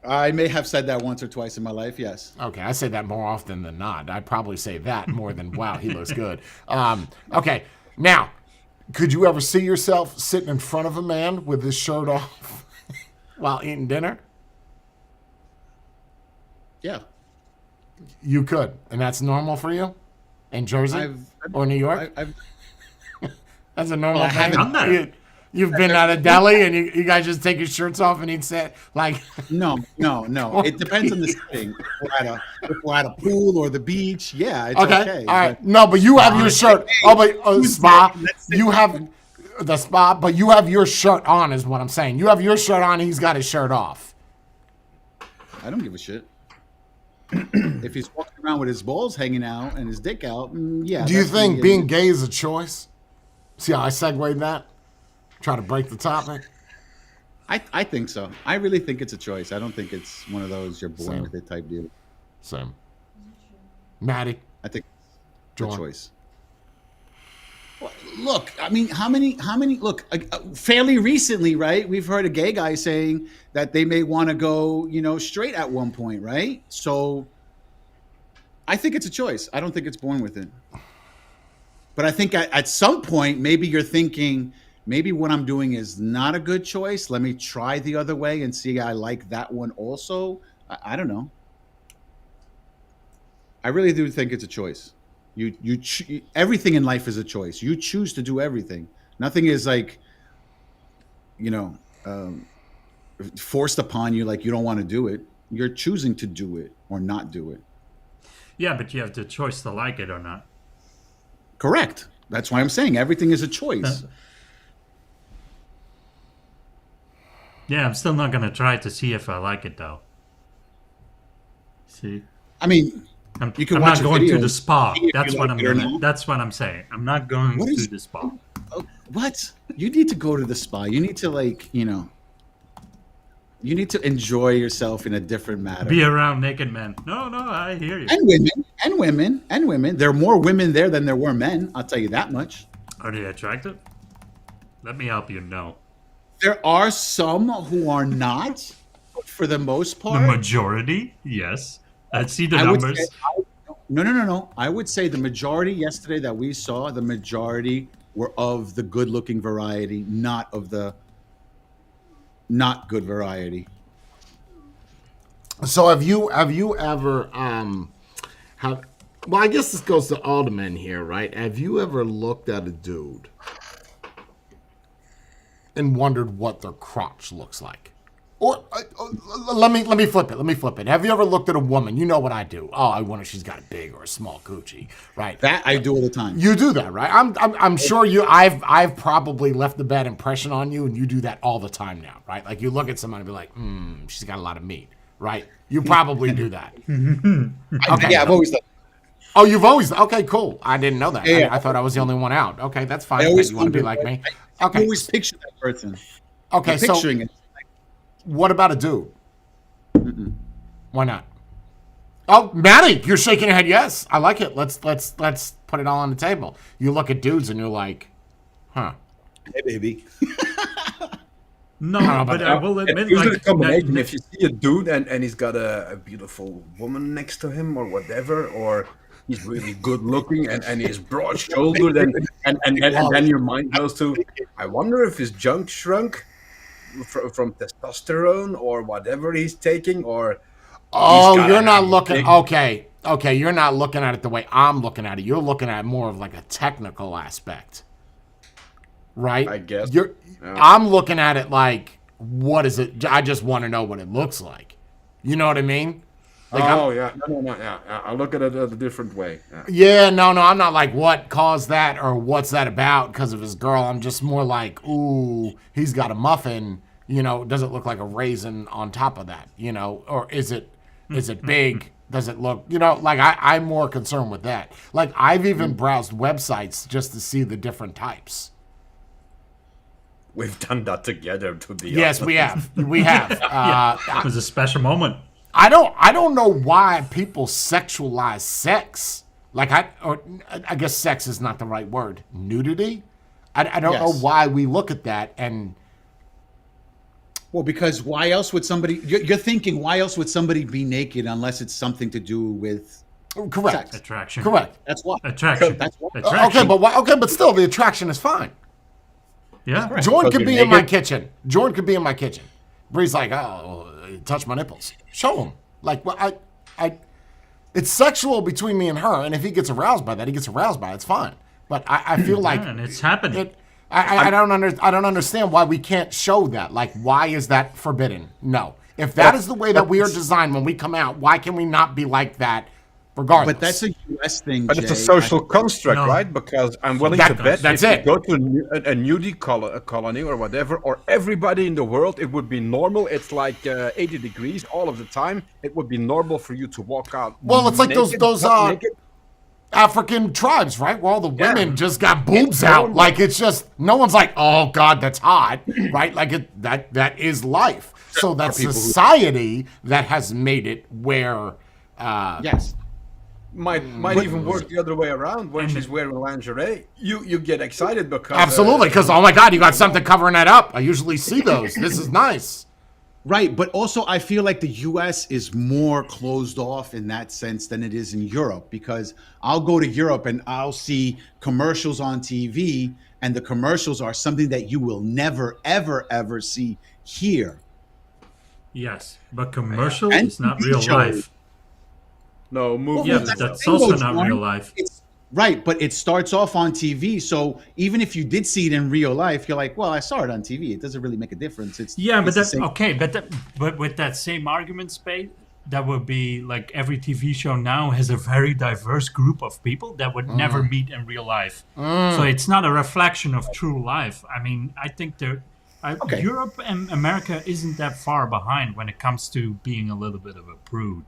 I may have said that once or twice in my life. Yes. Okay, I say that more often than not. I'd probably say that more than wow, he looks good. Okay, now, could you ever see yourself sitting in front of a man with his shirt off while eating dinner? Yeah. You could, and that's normal for you in Jersey or New York. I've That's a normal Well, I thing. haven't done that. You've been at a deli and you guys just take your shirts off and eat set like. no. It depends on the setting. If we're at a pool or the beach, yeah, it's Okay, okay. all right. No, but you have your shirt. Oh, but spa. You have the spa, but you have your shirt on, is what I'm saying. You have your shirt on. He's got his shirt off. I don't give a shit. If he's walking around with his balls hanging out and his dick out, yeah. Do you that's think the- being gay is a choice? See how I segued that? Try to break the topic. I think so. I really think it's a choice. I don't think it's one of those you're born Same. with it type deal. Same. Maddie, I think it's John. a choice. Well, look, I mean, how many? Look, fairly recently, right? We've heard a gay guy saying that they may want to go, straight at one point, right? So, I think it's a choice. I don't think it's born with it. But I think at some point, maybe you're thinking, maybe what I'm doing is not a good choice. Let me try the other way and see I like that one also. I don't know. I really do think it's a choice. Everything in life is a choice. You choose to do everything. Nothing is like, forced upon you like you don't want to do it. You're choosing to do it or not do it. Yeah, but you have the choice to like it or not. Correct. That's why I'm saying everything is a choice. Yeah, I'm still not gonna try to see if I like it though. See, I mean, I'm, you can I'm watch not a going video to the spa. see if That's you what like I'm it or gonna. not. That's what I'm saying. I'm not going What to is- the spa. what? You need to go to the spa. You need to you need to enjoy yourself in a different manner. Be around naked men. No, I hear you. And women. There are more women there than there were men. I'll tell you that much. Are they attractive? Let me help you know. There are some who are not, but for the most The part. majority, yes. Let's see the I would numbers. say, no. I would say the majority yesterday that we saw, the majority were of the good-looking variety, not of the not good variety. so have you ever have well, I guess this goes to all the men here, right? Have you ever looked at a dude and wondered what their crotch looks like? Or let me flip it. Have you ever looked at a woman? You know what I do. Oh, I wonder if she's got a big or a small coochie, right? That I do all the time. You do that, right? I'm sure you. I've probably left a bad impression on you, and you do that all the time now, right? Like you look at somebody and be like, she's got a lot of meat, right? You probably do that. Okay. Yeah, I've always done. Oh, you've always. Okay, cool. I didn't know that. Yeah. I thought I was the only one out. Okay, that's fine. I But always you want to be wondered, like me? I Okay. always picture that person. Okay. I'm So picturing it. what about a dude? Why not? Oh, Maddie, you're shaking your head. Yes, I like it. Let's put it all on the table. You look at dudes and you're like, huh? Hey, baby. No, know but about I that. will admit, Usually like, a combination. that- If you see a dude and he's got a beautiful woman next to him or whatever, or he's really good looking and he's broad shouldered, and then your mind goes to, I wonder if his junk shrunk from testosterone or whatever he's taking, or Oh, gotta you're not have a looking. big- Okay. You're not looking at it the way I'm looking at it. You're looking at it more of like a technical aspect, right? I guess. I'm looking at it like, what is it? I just want to know what it looks like. You know what I mean? Like yeah, no, yeah. I look at it a different way. Yeah. Yeah, no, I'm not like what caused that or what's that about because of his girl. I'm just more like, ooh, he's got a muffin. Does it look like a raisin on top of that? Or is it big? Does it look? Like I'm more concerned with that. Like I've even browsed websites just to see the different types. We've done that together, to be Yes, honest. we have. We have. it was a special moment. I don't know why people sexualize sex. Like I guess sex is not the right word. Nudity. I don't know Yes. why we look at that and Well, because why else would somebody? You're thinking why else would somebody be naked unless it's something to do with? correct. Sex. Attraction. Correct. That's why. Attraction. That's why. Attraction. Okay, but still the attraction is fine. Yeah. Jordan Because could be you're in my naked. kitchen. Jordan could be in my kitchen. Bree's like, oh, touch my nipples. Show him. Like, well, it's sexual between me and her, and if he gets aroused by that, he gets aroused by it. It's fine. But I feel like and it's happening. I don't understand why we can't show that. Like, why is that forbidden? No. If that is the way that we are designed when we come out, why can we not be like that regardless. But that's a U.S. thing, But it's a Jay. social construct, No. right? Because I'm willing That- to bet that's if it. you go to a nudie colony or whatever, or everybody in the world, it would be normal. It's like 80 degrees all of the time. It would be normal for you to walk out. Well, it's like naked, those butt naked. African tribes, right? Where all the women just got boobs It's out. normal. Like it's just no one's like, oh God, that's hot, right? Like that is life. So that's people who- society that has made it where. Yes. Might even work the other way around when she's wearing lingerie. You get excited because Absolutely, because oh my God, you got something covering that up. I usually see those. This is nice. Right, but also I feel like the U.S. is more closed off in that sense than it is in Europe, because I'll go to Europe and I'll see commercials on TV, and the commercials are something that you will never, ever, ever see here. Yes, but commercial And is not TV real shows. life. no movie. Yeah, Well, but the that's thing, also though, not John. real life. It's right, but it starts off on TV, so even if you did see it in real life, you're like, well, I saw it on TV. It doesn't really make a difference. Yeah, but it's the that same- okay, but with that same argument, Spade, that would be like every TV show now has a very diverse group of people that would never meet in real life. So it's not a reflection of true life. I mean, I think Okay. Europe and America isn't that far behind when it comes to being a little bit of a prude.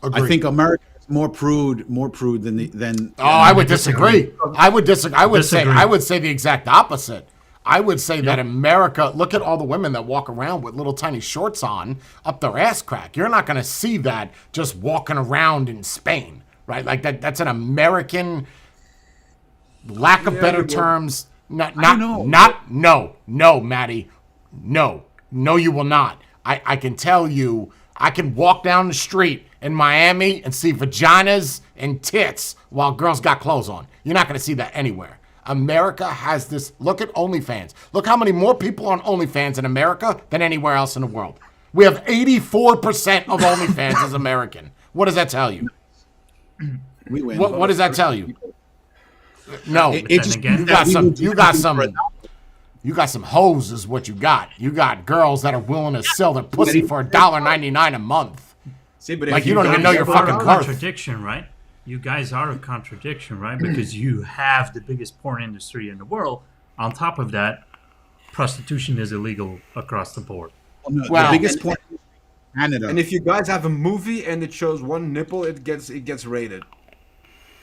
Agreed. I think America is more prude than. Oh, I would disagree. I would disagree. I would say Disagree. I would say the exact opposite. I would say that America, look at all the women that walk around with little tiny shorts on up their ass crack. You're not going to see that just walking around in Spain, right? Like that's an American lack of better you will. terms. Not know. no, Maddie. No, you will not. I can tell you, I can walk down the street in Miami and see vaginas and tits while girls got clothes on. You're not going to see that anywhere. America has this. Look at OnlyFans. Look how many more people on OnlyFans in America than anywhere else in the world. We have 84% of OnlyFans is American. What does that tell you? We win. What does that tell you? No, It Then just again- means that we will do you got something some for it. you got some hoes is what you got. You got girls that are willing to sell their pussy for $1.99 a month. See, but Like, if you don't even guys know your ever- fucking a worth. contradiction, right? You guys are a contradiction, right? Because you have the biggest porn industry in the world. On top of that, prostitution is illegal across the board. Well, The biggest point is Canada. And if you guys have a movie and it shows one nipple, it gets rated.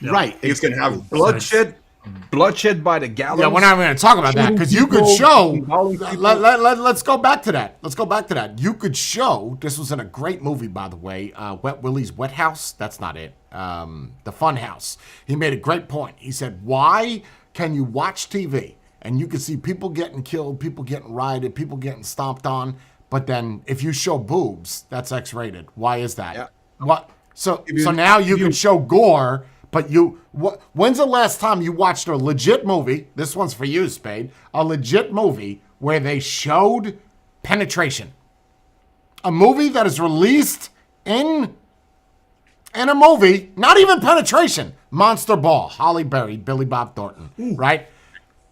right. You can exactly. have bloodshed by the gallons. Yeah, we're not even going to talk about that because you could People, show. involving people. Let's go back to that. Let's go back to that. You could show. This was in a great movie, by the way. Wet Willie's Wet House. That's not it. The Fun House. He made a great point. He said, "Why can you watch TV and you can see people getting killed, people getting rioted, people getting stomped on, but then if you show boobs, that's X-rated? Why is that? Yeah. What? So now you can show gore." But when's the last time you watched a legit movie? This one's for you, Spade. A legit movie where they showed penetration. A movie that is released in a movie, not even penetration. Monster Ball, Holly Berry, Billy Bob Thornton, right?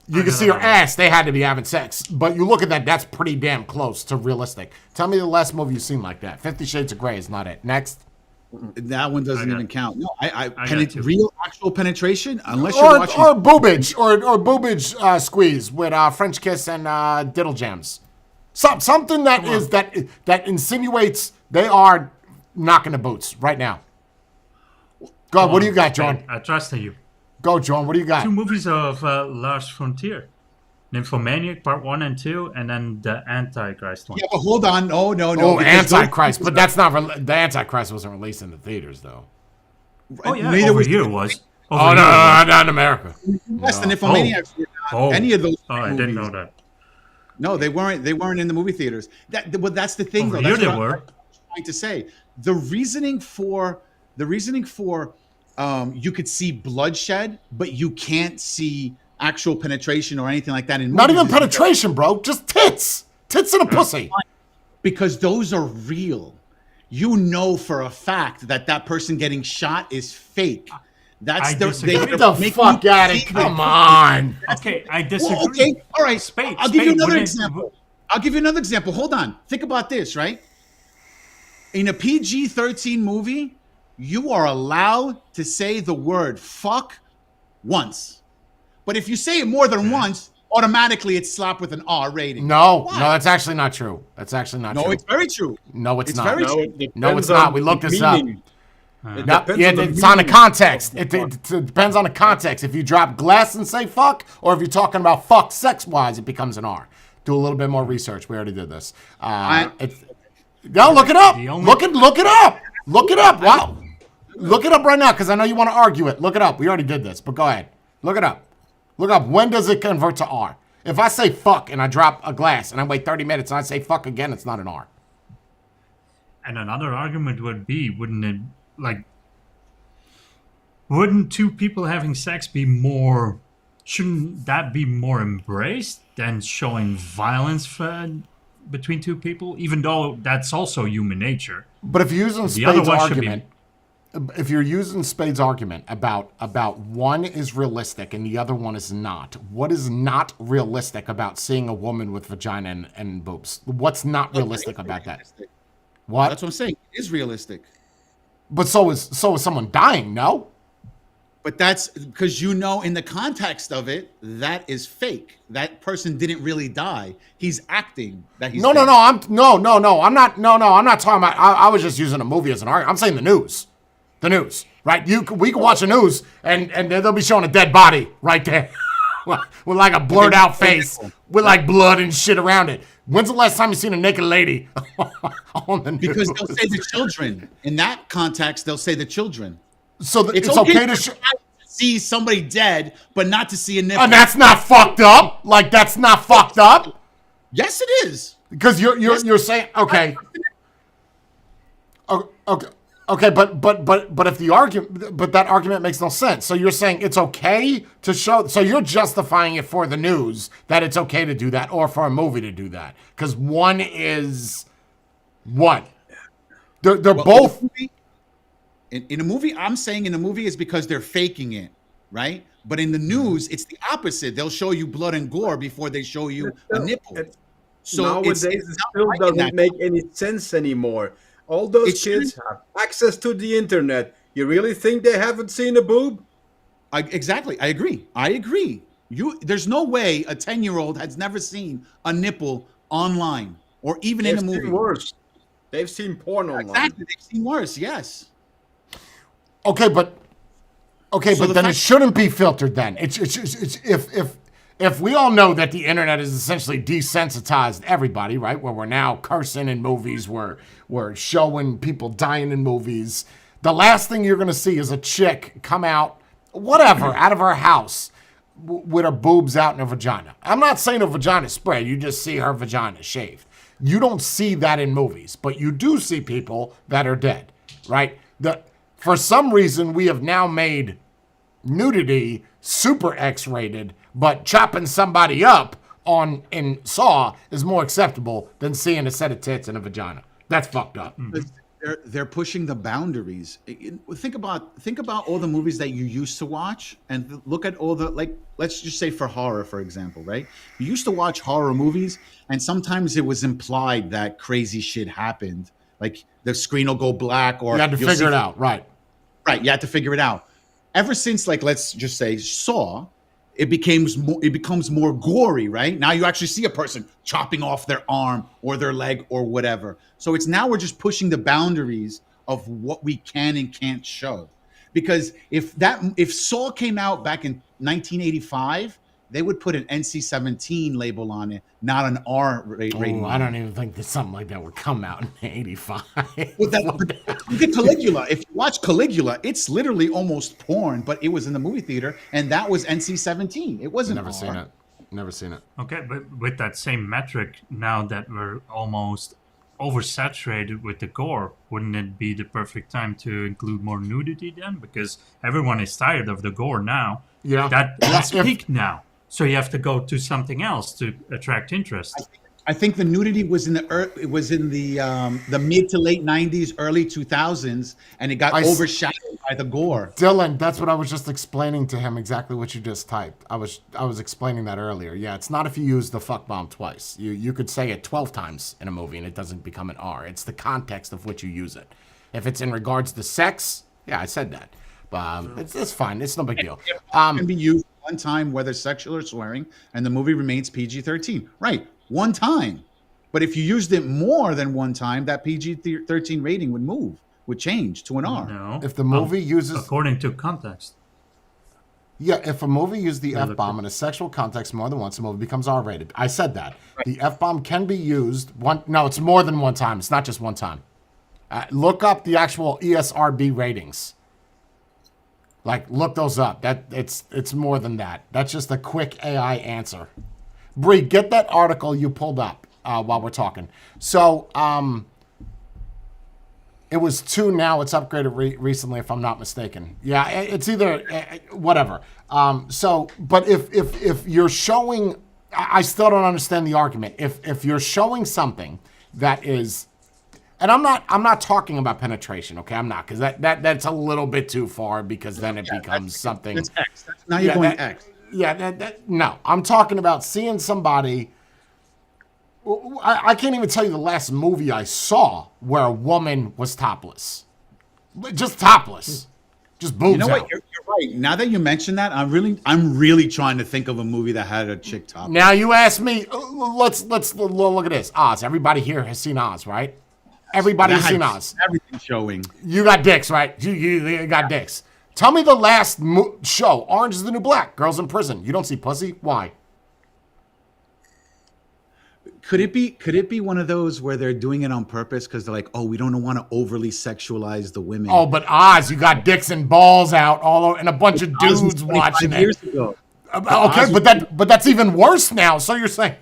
You can see her ass. They had to be having sex. But you look at that, that's pretty damn close to realistic. Tell me the last movie you've seen like that. 50 Shades of Grey is not it. Next. That one doesn't got- even count. No, got two. real actual penetration, unless you're watching. Or boobage, or boobage squeeze with French kiss and diddle jams. Something that is that insinuates they are knocking the boots right now. Go, what do you got, John? I trust you. Go, John. What do you got? 2 movies of Lars Frontier. Nymphomaniac Part 1 and 2, and then the Antichrist one. Yeah, but hold on. No. Oh, because those- Antichrist, but that's not the Antichrist wasn't released in the theaters though. Oh, yeah, Neither over was here was. Oh Over no, here was. not in America. Less than Nymphomaniacs were not Oh. any of those. Oh, I movies. didn't know that. No, they weren't. They weren't in the movie theaters. Well, that's the thing, Over though. here That's they what were. I'm trying to say. The reasoning for you could see bloodshed, but you can't see actual penetration or anything like that in Not movies even is penetration, bro. Just tits and a pussy. because those are real. You know for a fact that person getting shot is fake. That's I the disagree. they- Get the make fuck you out of see Come that. on. Okay, I disagree. Well, okay, all right. Spade, I'll give you Spade, another wouldn't- example. I'll give you another example. Hold on. Think about this, right? In a PG-13 movie, you are allowed to say the word fuck once. But if you say it more than once, automatically it's slapped with an R rating. No, Why? no, that's actually not true. That's actually not No, true. it's very true. No, it's not. very No, true. it depends No, it's not. We looked the this up. meaning. It No, depends yeah, on the it's on the meaning context. of the fuck. It depends on the context. If you drop glass and say fuck, or if you're talking about fuck sex-wise, it becomes an R. Do a little bit more research. We already did this. No, look it up. The only- Look it up. Look it up. Wow. Look it up right now because I know you want to argue it. Look it up. We already did this, but go ahead. Look it up. Look up. When does it convert to R? If I say fuck and I drop a glass and I wait 30 minutes and I say fuck again, it's not an R. And another argument would be, wouldn't two people having sex be more? Shouldn't that be more embraced than showing violence between two people? Even though that's also human nature. But if you're using The other Spade's one should be- argument, if you're using Spade's argument about one is realistic and the other one is not, what is not realistic about seeing a woman with vagina and boobs? What's not realistic about that? What? That's what I'm saying. It is realistic. But so is someone dying, no? But that's because in the context of it, that is fake. That person didn't really die. He's acting that he's No, dead. I'm not talking about. I was just using a movie as an argument. I'm saying the news. The news, right? We can watch the news and they'll be showing a dead body right there with like a blurred out face with like blood and shit around it. When's the last time you seen a naked lady on the news? Because they'll say the children. In that context, they'll say the children. So it's okay to see somebody dead, but not to see a nipple. and that's not fucked up. Like that's not fucked up Yes, it is. because you're saying okay. Okay, but if the argument, but that argument makes no sense. So you're saying it's okay to show. So you're justifying it for the news that it's okay to do that, or for a movie to do that, because one is what they're Well, both. In a movie, I'm saying in a movie is because they're faking it, right? But in the news, it's the opposite. They'll show you blood and gore before they show you a nipple. So Nowadays, it's it not still like in doesn't that make any sense anymore. All those It's kids have access to the internet. You really think they haven't seen a boob? Exactly. I agree. There's no way a 10-year-old has never seen a nipple online or even in a They've movie. seen worse. They've seen porn online. Exactly. They've seen worse. Yes. Okay, but So the then it fact- shouldn't be filtered. Then it's if we all know that the internet has essentially desensitized everybody, right? Where we're now cursing in movies, we're showing people dying in movies. The last thing you're gonna see is a chick come out, whatever, out of her house with her boobs out in her vagina. I'm not saying her vagina spread. You just see her vagina shaved. You don't see that in movies, but you do see people that are dead, right? For some reason, we have now made nudity super X-rated, but chopping somebody up in Saw is more acceptable than seeing a set of tits and a vagina. That's fucked up. They're pushing the boundaries. Think about all the movies that you used to watch, and look at all the, like, let's just say for horror, for example, right? You used to watch horror movies, and sometimes it was implied that crazy shit happened. Like the screen will go black, or You had to you'll figure see- it out, right? Right, you had to figure it out. Ever since, like, let's just say Saw, it becomes more gory, right? Now you actually see a person chopping off their arm or their leg or whatever. So it's now we're just pushing the boundaries of what we can and can't show. Because if Saw came out back in 1985, they would put an NC-17 label on it, not an R rating. Oh, I don't even think that something like that would come out in '85. Look at Caligula. If you watch Caligula, it's literally almost porn, but it was in the movie theater, and that was NC-17. It wasn't Never R. seen it. Never seen it. Okay, but with that same metric, now that we're almost oversaturated with the gore, wouldn't it be the perfect time to include more nudity then? Because everyone is tired of the gore now. Yeah. That's If- peaked now. So you have to go to something else to attract interest. I think the nudity was in the mid to late 90s, early 2000s, and it got overshadowed by the gore. Dylan, that's what I was just explaining to him. Exactly what you just typed. I was explaining that earlier. Yeah, it's not if you use the fuck bomb twice. You could say it 12 times in a movie and it doesn't become an R. It's the context of which you use it. If it's in regards to sex, Yeah, I said that. But it's fine. It's no big deal. Can be used one time, whether sexual or swearing, and the movie remains PG-13. Right, one time. But if you used it more than one time, that PG-13 rating would change to an R. No. If the movie uses according to context. Yeah, if a movie uses the F-bomb in a sexual context more than once, the movie becomes R-rated. I said that. The F-bomb can be used no, it's more than one time. It's not just one time. Look up the actual ESRB ratings. Like, look those up. It's more than that. That's just a quick AI answer. Bree, get that article you pulled up while we're talking. So, it was 2 now. It's upgraded recently, if I'm not mistaken. Yeah, it's either whatever. But if you're showing, I still don't understand the argument. If you're showing something that is, and I'm not talking about penetration, okay? I'm not, because that's a little bit too far, because then it becomes something. That's X. Now you're going X. Yeah, no. I'm talking about seeing somebody. I can't even tell you the last movie I saw where a woman was topless. Just topless. Just boobs You know out. what? You're right. Now that you mention that, I'm really trying to think of a movie that had a chick top. Now you ask me, let's look at this. Oz. Everybody here has seen Oz, right? Everybody has seen Oz. Everything showing. You got dicks, right? You got dicks. Tell me the last show. Orange is the New Black. Girls in prison. You don't see pussy? Why? Could it be one of those where they're doing it on purpose because they're like, oh, we don't want to overly sexualize the women? Oh, but Oz, you got dicks and balls out all over, and a bunch of dudes watching it. Years ago. Okay, but that's even worse now. So you're saying,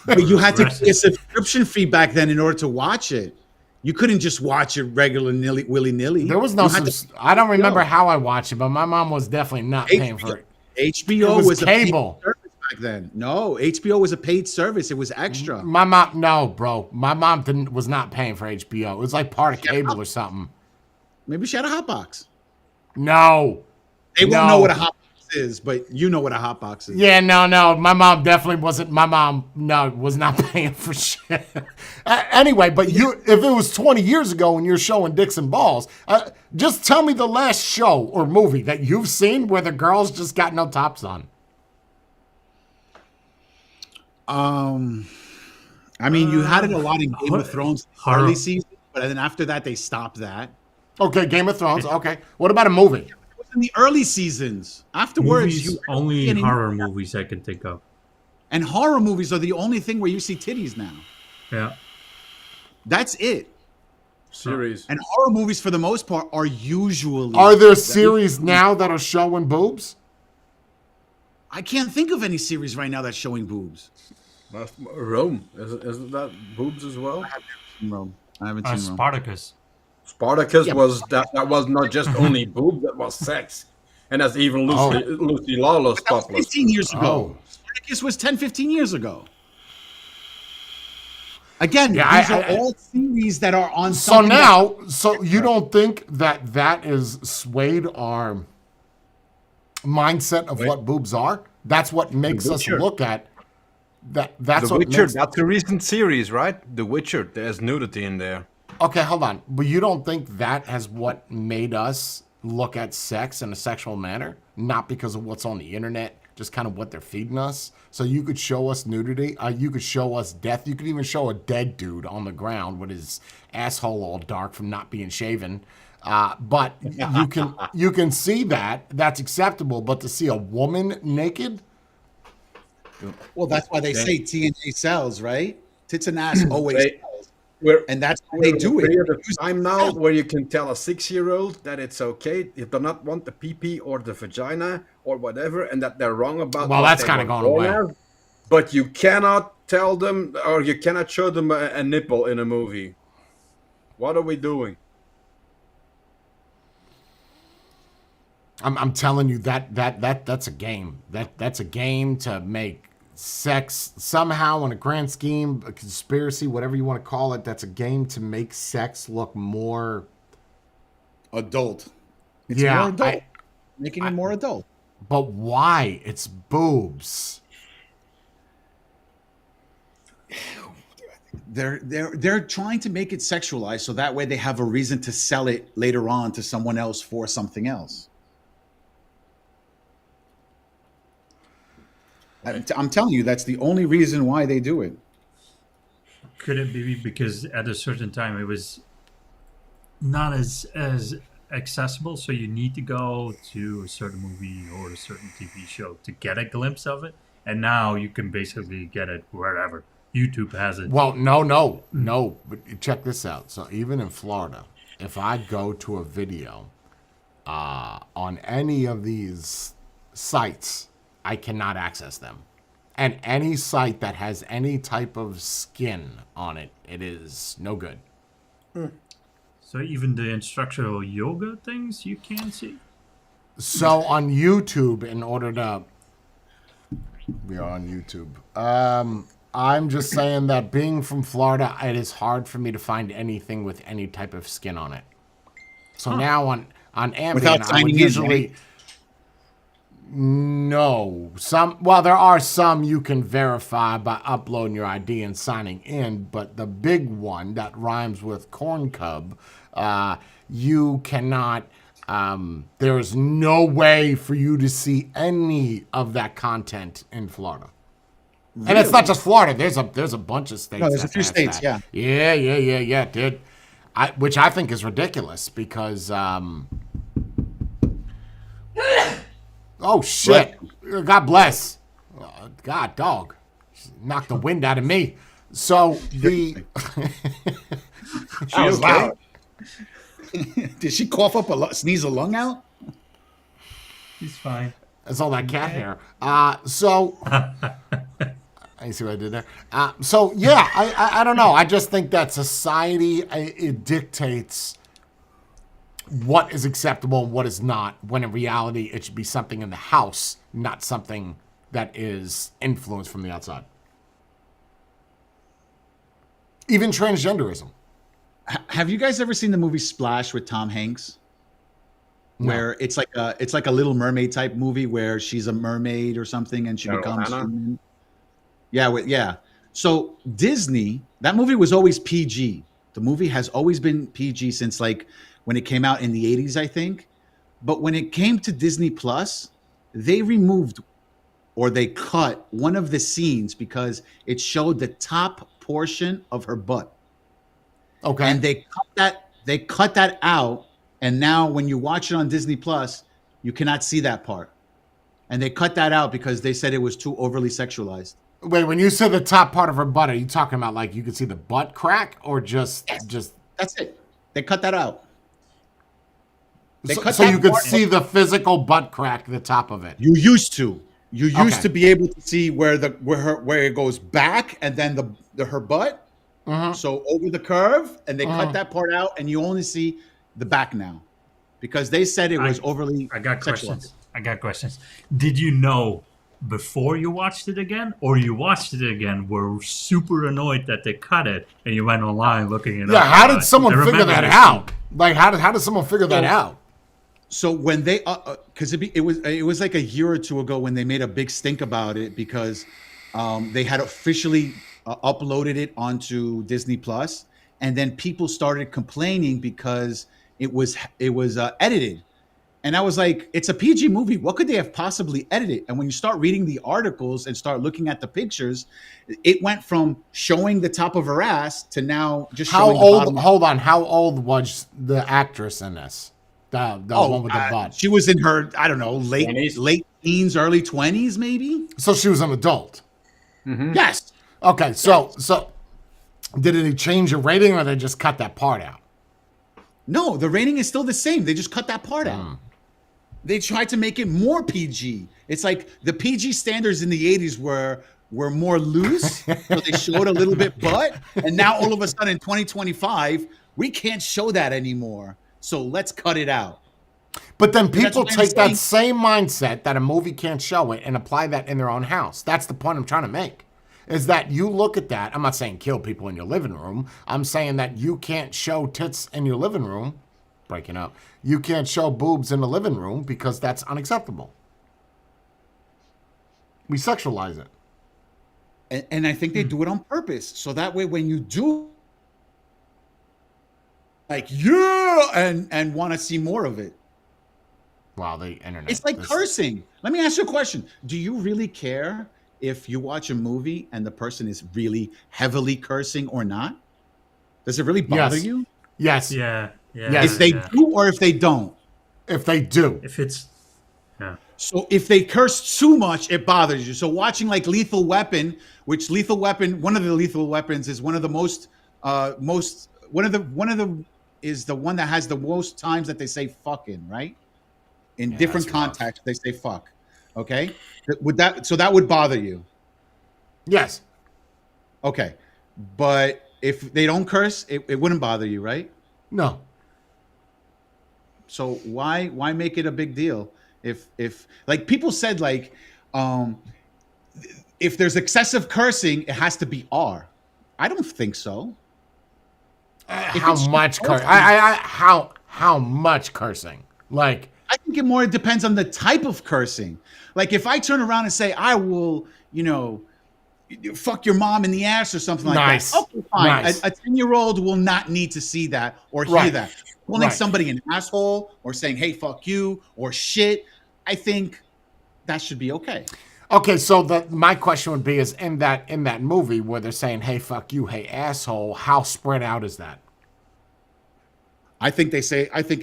But you had to pay a subscription fee back then in order to watch it. You couldn't just watch it regular willy nilly. there was no. I don't remember how I watched it, but my mom was definitely not paying for it. HBO It was was cable. a paid service back then. No, HBO was a paid service. It was extra. My mom, no, bro. My mom was not paying for HBO. It was like part of cable or something. Maybe she had a hot box. No. They won't No. know what a hot box is, but you know what a hot box is. Yeah, no. My mom definitely wasn't. My mom, no, was not paying for shit. Anyway, but if it was 20 years ago and you're showing dicks and balls, just tell me the last show or movie that you've seen where the girls just got no tops on. I mean, you had it a lot in Game of Thrones horror. early season, but then after that they stopped that. Okay, Game of Thrones. Okay. What about a movie? It was in the early seasons. Afterwards, Movies, you only horror movies I can think of. and horror movies are the only thing where you see titties now. Yeah. That's it. Series. And horror movies, for the most part, are usually. Are there series now that are showing boobs? I can't think of any series right now that's showing boobs. Rome. Isn't that boobs as well? Rome. I haven't seen Rome. Spartacus. Spartacus Yeah. was that was not just only boobs, that was sex. And that's even Lucy Lawless That was topless. 15 years ago. Oh. Spartacus was 10, 15 years ago. Again, Yeah, these are all series that are on. So something now, so you don't think that is swayed our mindset of what boobs are? That's what makes us Witcher. look at that. That's The what Witcher, makes. that's a recent series, right? The Witcher, there's nudity in there. Okay, hold on. But you don't think that has what made us look at sex in a sexual manner? Not because of what's on the internet, just kind of what they're feeding us. So you could show us nudity. You could show us death. You could even show a dead dude on the ground with his asshole all dark from not being shaven. But you can see that. That's acceptable. But to see a woman naked? Well, that's why they say TNA sells, right? Tits and ass always They- sells. We're, And that's why they do it. We're at a time now where you can tell a 6-year-old that it's okay if they not want the pee or the vagina or whatever, and that they're wrong about. Well, what that's they kinda were gone born away. as. But you cannot tell them, or you cannot show them a nipple in a movie. What are we doing? I'm telling you that's a game. That's a game to make sex somehow in a grand scheme, a conspiracy, whatever you want to call it. That's a game to make sex look more. Adult. It's Yeah, more adult. Making it more adult. But why? It's boobs. they're trying to make it sexualized so that way they have a reason to sell it later on to someone else for something else. I'm telling you, that's the only reason why they do it. Could it be because at a certain time it was not as accessible, so you need to go to a certain movie or a certain TV show to get a glimpse of it, and now you can basically get it wherever. YouTube has it. Well, no. But check this out. So even in Florida, if I go to a video on any of these sites, I cannot access them. And any site that has any type of skin on it, it is no good. So even the instructional yoga things you can't see? So on YouTube, in order to... We are on YouTube. I'm just saying that being from Florida, it is hard for me to find anything with any type of skin on it. So now on Ambien, Without I would signing in, usually... right? No. There are some you can verify by uploading your ID and signing in, but the big one that rhymes with corn cub, you cannot... there is no way for you to see any of that content in Florida. Really? And it's not just Florida. There's a bunch of states. No, there's a few states, that. yeah. Yeah, dude. Which I think is ridiculous because... Oh, shit. God bless. God, dog. Knocked the wind out of me. So, the... She was loud. Did she cough up sneeze a lung out? He's fine. That's all that cat hair. I see what I did there. I don't know. I just think that society, it dictates what is acceptable and what is not, when in reality it should be something in the house, not something that is influenced from the outside. Even transgenderism. Have you guys ever seen the movie Splash with Tom Hanks? Where it's like a Little Mermaid type movie where she's a mermaid or something and she becomes human. Yeah. So Disney, that movie was always PG. The movie has always been PG since like when it came out in the 80s, I think. But when it came to Disney Plus, they removed or they cut one of the scenes because it showed the top portion of her butt. Okay. And they cut that out. And now when you watch it on Disney Plus, you cannot see that part. And they cut that out because they said it was too overly sexualized. Wait, when you say the top part of her butt, are you talking about like you could see the butt crack or just That's it. They cut that out. So you could see the physical butt crack, the top of it. You used to. You used to be able to see where it goes back and then her butt. Mm-hmm. So over the curve, and they cut that part out, and you only see the back now, because they said it was overly. I got questions. Did you know before you watched it again, or you watched it again, were super annoyed that they cut it, and you went online looking it up? Yeah, how did someone figure that out? Like, how did someone figure that out? So when they, because it was like a year or two ago when they made a big stink about it because they had officially uploaded it onto Disney Plus, and then people started complaining because it was edited, and I was like, it's a PG movie. What could they have possibly edited? And when you start reading the articles and start looking at the pictures, it went from showing the top of her ass to now just showing the bottom. Hold on. How old was the actress in this? The one with the butt. She was in her, I don't know, late teens, early 20s, maybe. So she was an adult. Mm-hmm. Yes. Okay. So did it change your rating, or they just cut that part out? No, the rating is still the same. They just cut that part out. They tried to make it more PG. It's like the PG standards in the 80s were more loose, so they showed a little bit butt, and now all of a sudden in 2025, we can't show that anymore. So let's cut it out. But then people take that same mindset that a movie can't show it and apply that in their own house. That's the point I'm trying to make. Is that you look at that. I'm not saying kill people in your living room. I'm saying that you can't show tits in your living room. Breaking up. You can't show boobs in the living room because that's unacceptable. We sexualize it. And I think they do it on purpose. So that way, when you do, like, yeah, and want to see more of it. Wow, the internet. It's like this- cursing. Let me ask you a question. Do you really care if you watch a movie and the person is really heavily cursing or not? Does it really bother Yes. you? Yes, Yeah. Yeah. Yes. If they yeah. do or if they don't? if they do. If it's. Yeah. So if they curse too much, it bothers you. So watching like Lethal Weapon, which Lethal Weapon, one of the Lethal Weapons is one of the most is the one that has the most times that they say fucking, right? In different that's rough. contexts, they say fuck. Okay? That would bother you. Yes. Okay. But if they don't curse, it wouldn't bother you, right? No. So why make it a big deal? If like people said like if there's excessive cursing, it has to be R. I don't think so. How it's much cursing- how much cursing? Like, I think it more depends on the type of cursing. Like if I turn around and say I will, fuck your mom in the ass or something like Nice. that. Okay, fine. Nice. A 10-year-old will not need to see that or hear Right. that. Calling Right. somebody an asshole or saying, hey, fuck you or shit, I think that should be okay. okay, so my question would be is in that movie where they're saying, hey, fuck you, hey, asshole, how spread out is that? I think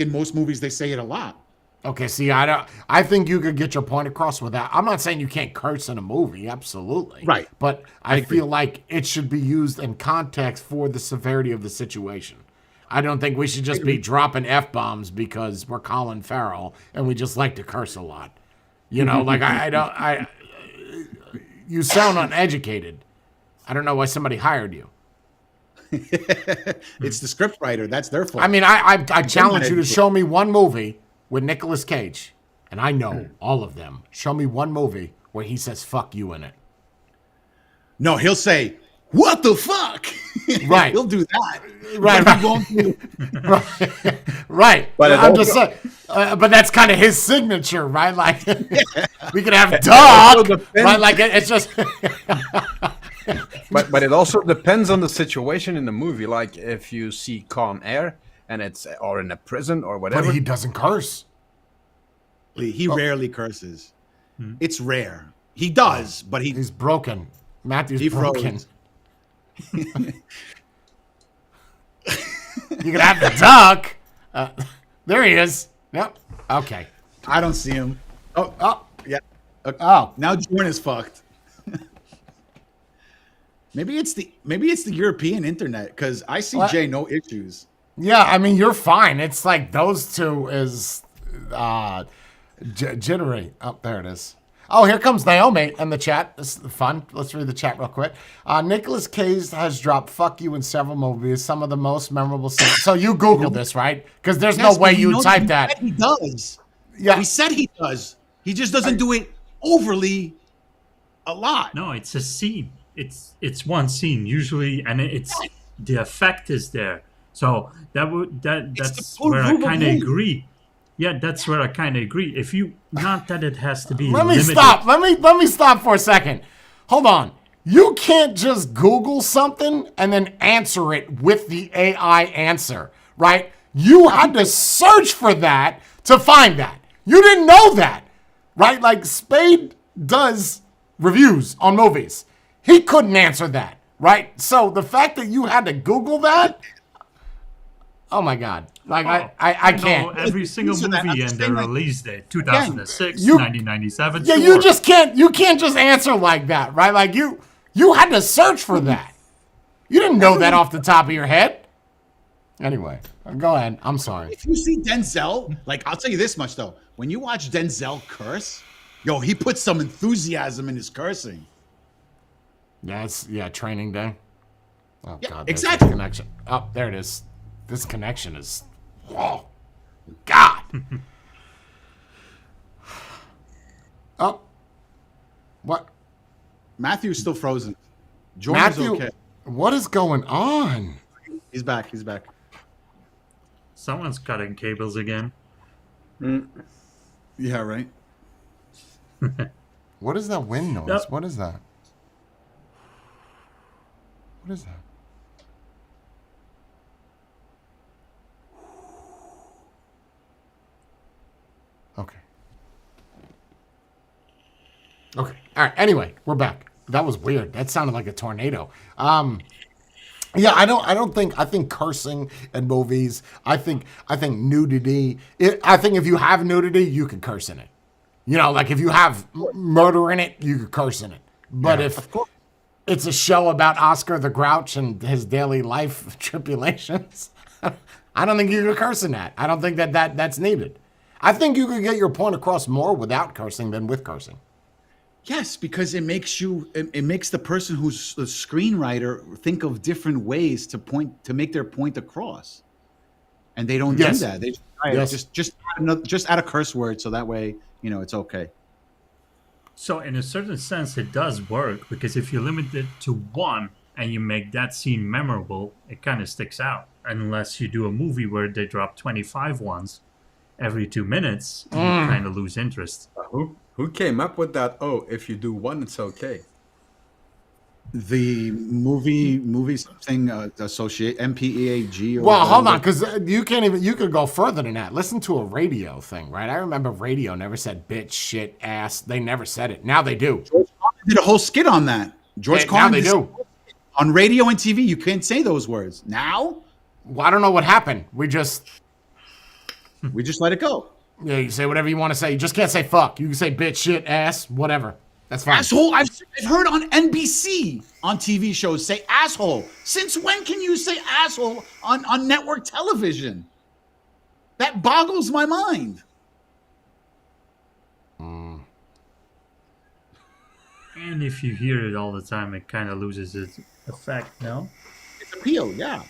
in most movies they say it a lot. Okay, see, I think you could get your point across with that. I'm not saying you can't curse in a movie, absolutely. Right. But I agree. feel like it should be used in context for the severity of the situation. I don't think we should just be dropping F-bombs because we're Colin Farrell and we just like to curse a lot. Like you sound uneducated. I don't know why somebody hired you. It's the script writer. That's their fault. I mean, I challenge you to educated. show me one movie with Nicolas Cage, and I know all of them. Show me one movie where he says "fuck you" in it. No, he'll say, what the fuck? Right. He'll do that. Right. But he won't do- Right. But it I'm also- just saying. But that's kind of his signature, right? Like we could have also dog, depends- right? Like it's just. But it also depends on the situation in the movie. Like if you see Con Air and it's or in a prison or But whatever. he doesn't curse. He rarely curses. It's rare. He does, but He's broken. Matthew's he broken. froze. You could have the duck. There he is. Yep. Okay. I don't see him. Oh, yeah. Okay. Oh. Now Jordan is fucked. Maybe it's the European internet because I see What? Jay no issues. Yeah, I mean you're fine. It's like those two is jittery. Oh, there it is. Oh, here comes Naomi in the chat. This is fun. Let's read the chat real quick. Nicolas Cage has dropped "fuck you" in several movies. Some of the most memorable scenes. So you Googled this, right? Because there's no Yes, way but you know type he that. said He does. Yeah. We said he does. He just doesn't do it overly a lot. No, it's a scene. It's one scene usually, and it's the effect is there. So that's full where I room of kind of movie. agree. Yeah, that's where I kind of agree. If you not that it has to be Let me limited. stop. Let me stop for a second. Hold on. You can't just Google something and then answer it with the AI answer, right? You had to search for that to find that. You didn't know that, right? Like Spade does reviews on movies. He couldn't answer that, right? So the fact that you had to Google that, oh my God. Like I know can't. every single So that- I'm movie just and their saying, like, release date, 2006, you- 1997. Yeah, sure. you can't just answer like that, right? Like you had to search for that. You didn't know that off the top of your head. Anyway, go ahead. I'm sorry. If you see Denzel, like I'll tell you this much though, when you watch Denzel curse, yo, he puts some enthusiasm in his cursing. Yeah, training day. Oh Yeah, God, there's exactly. the connection. Oh, there it is. This connection is, whoa, God. Oh, what, Matthew's still frozen. Jordan's Matthew? okay. What is going on? He's back. He's back. Someone's cutting cables again. Yeah, right. What is that wind noise? Yep. What is that? What is that? Okay. Okay. All right. Anyway, we're back. That was weird. That sounded like a tornado. Yeah, I think cursing in movies. I think nudity. I think if you have nudity, you can curse in it. You know, like if you have murder in it, you could curse in it. But if it's a show about Oscar the Grouch and his daily life tribulations, I don't think you could curse in that. I don't think that's needed. I think you could get your point across more without cursing than with cursing. Yes, because it makes the person who's the screenwriter think of different ways to make their point across, and they don't Yes. do that. They Yes. just add a curse word so that way it's okay. So in a certain sense, it does work, because if you limit it to one and you make that scene memorable, it kind of sticks out. Unless you do a movie where they drop 25 ones every 2 minutes, you kind of lose interest. Who came up with that? Oh, if you do one, it's okay. The movie thing associate MPEAG. Well, hold on, because you could go further than that. Listen to a radio thing, right? I remember radio never said bitch, shit, ass. They never said it. Now they do. George Carlin did a whole skit on that. George Now Carlin they did do. on radio and TV. You can't say those words now. Well, I don't know what happened. We just let it go. Yeah, you say whatever you want to say. You just can't say fuck. You can say bitch, shit, ass, whatever. That's fine. Asshole. I've heard on NBC on TV shows say asshole. Since when can you say asshole on network television? That boggles my mind. And if you hear it all the time, it kind of loses its effect, no? It's appeal, yeah.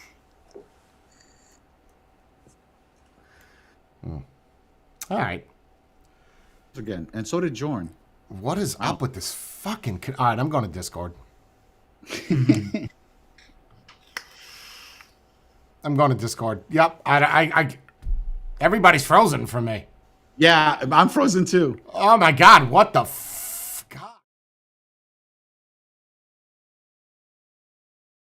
All right. Again, and so did Jorn. What is up with this fucking... All right, I'm going to Discord. I'm going to Discord. Yep. I everybody's frozen for me. Yeah, I'm frozen too. Oh, my God. What the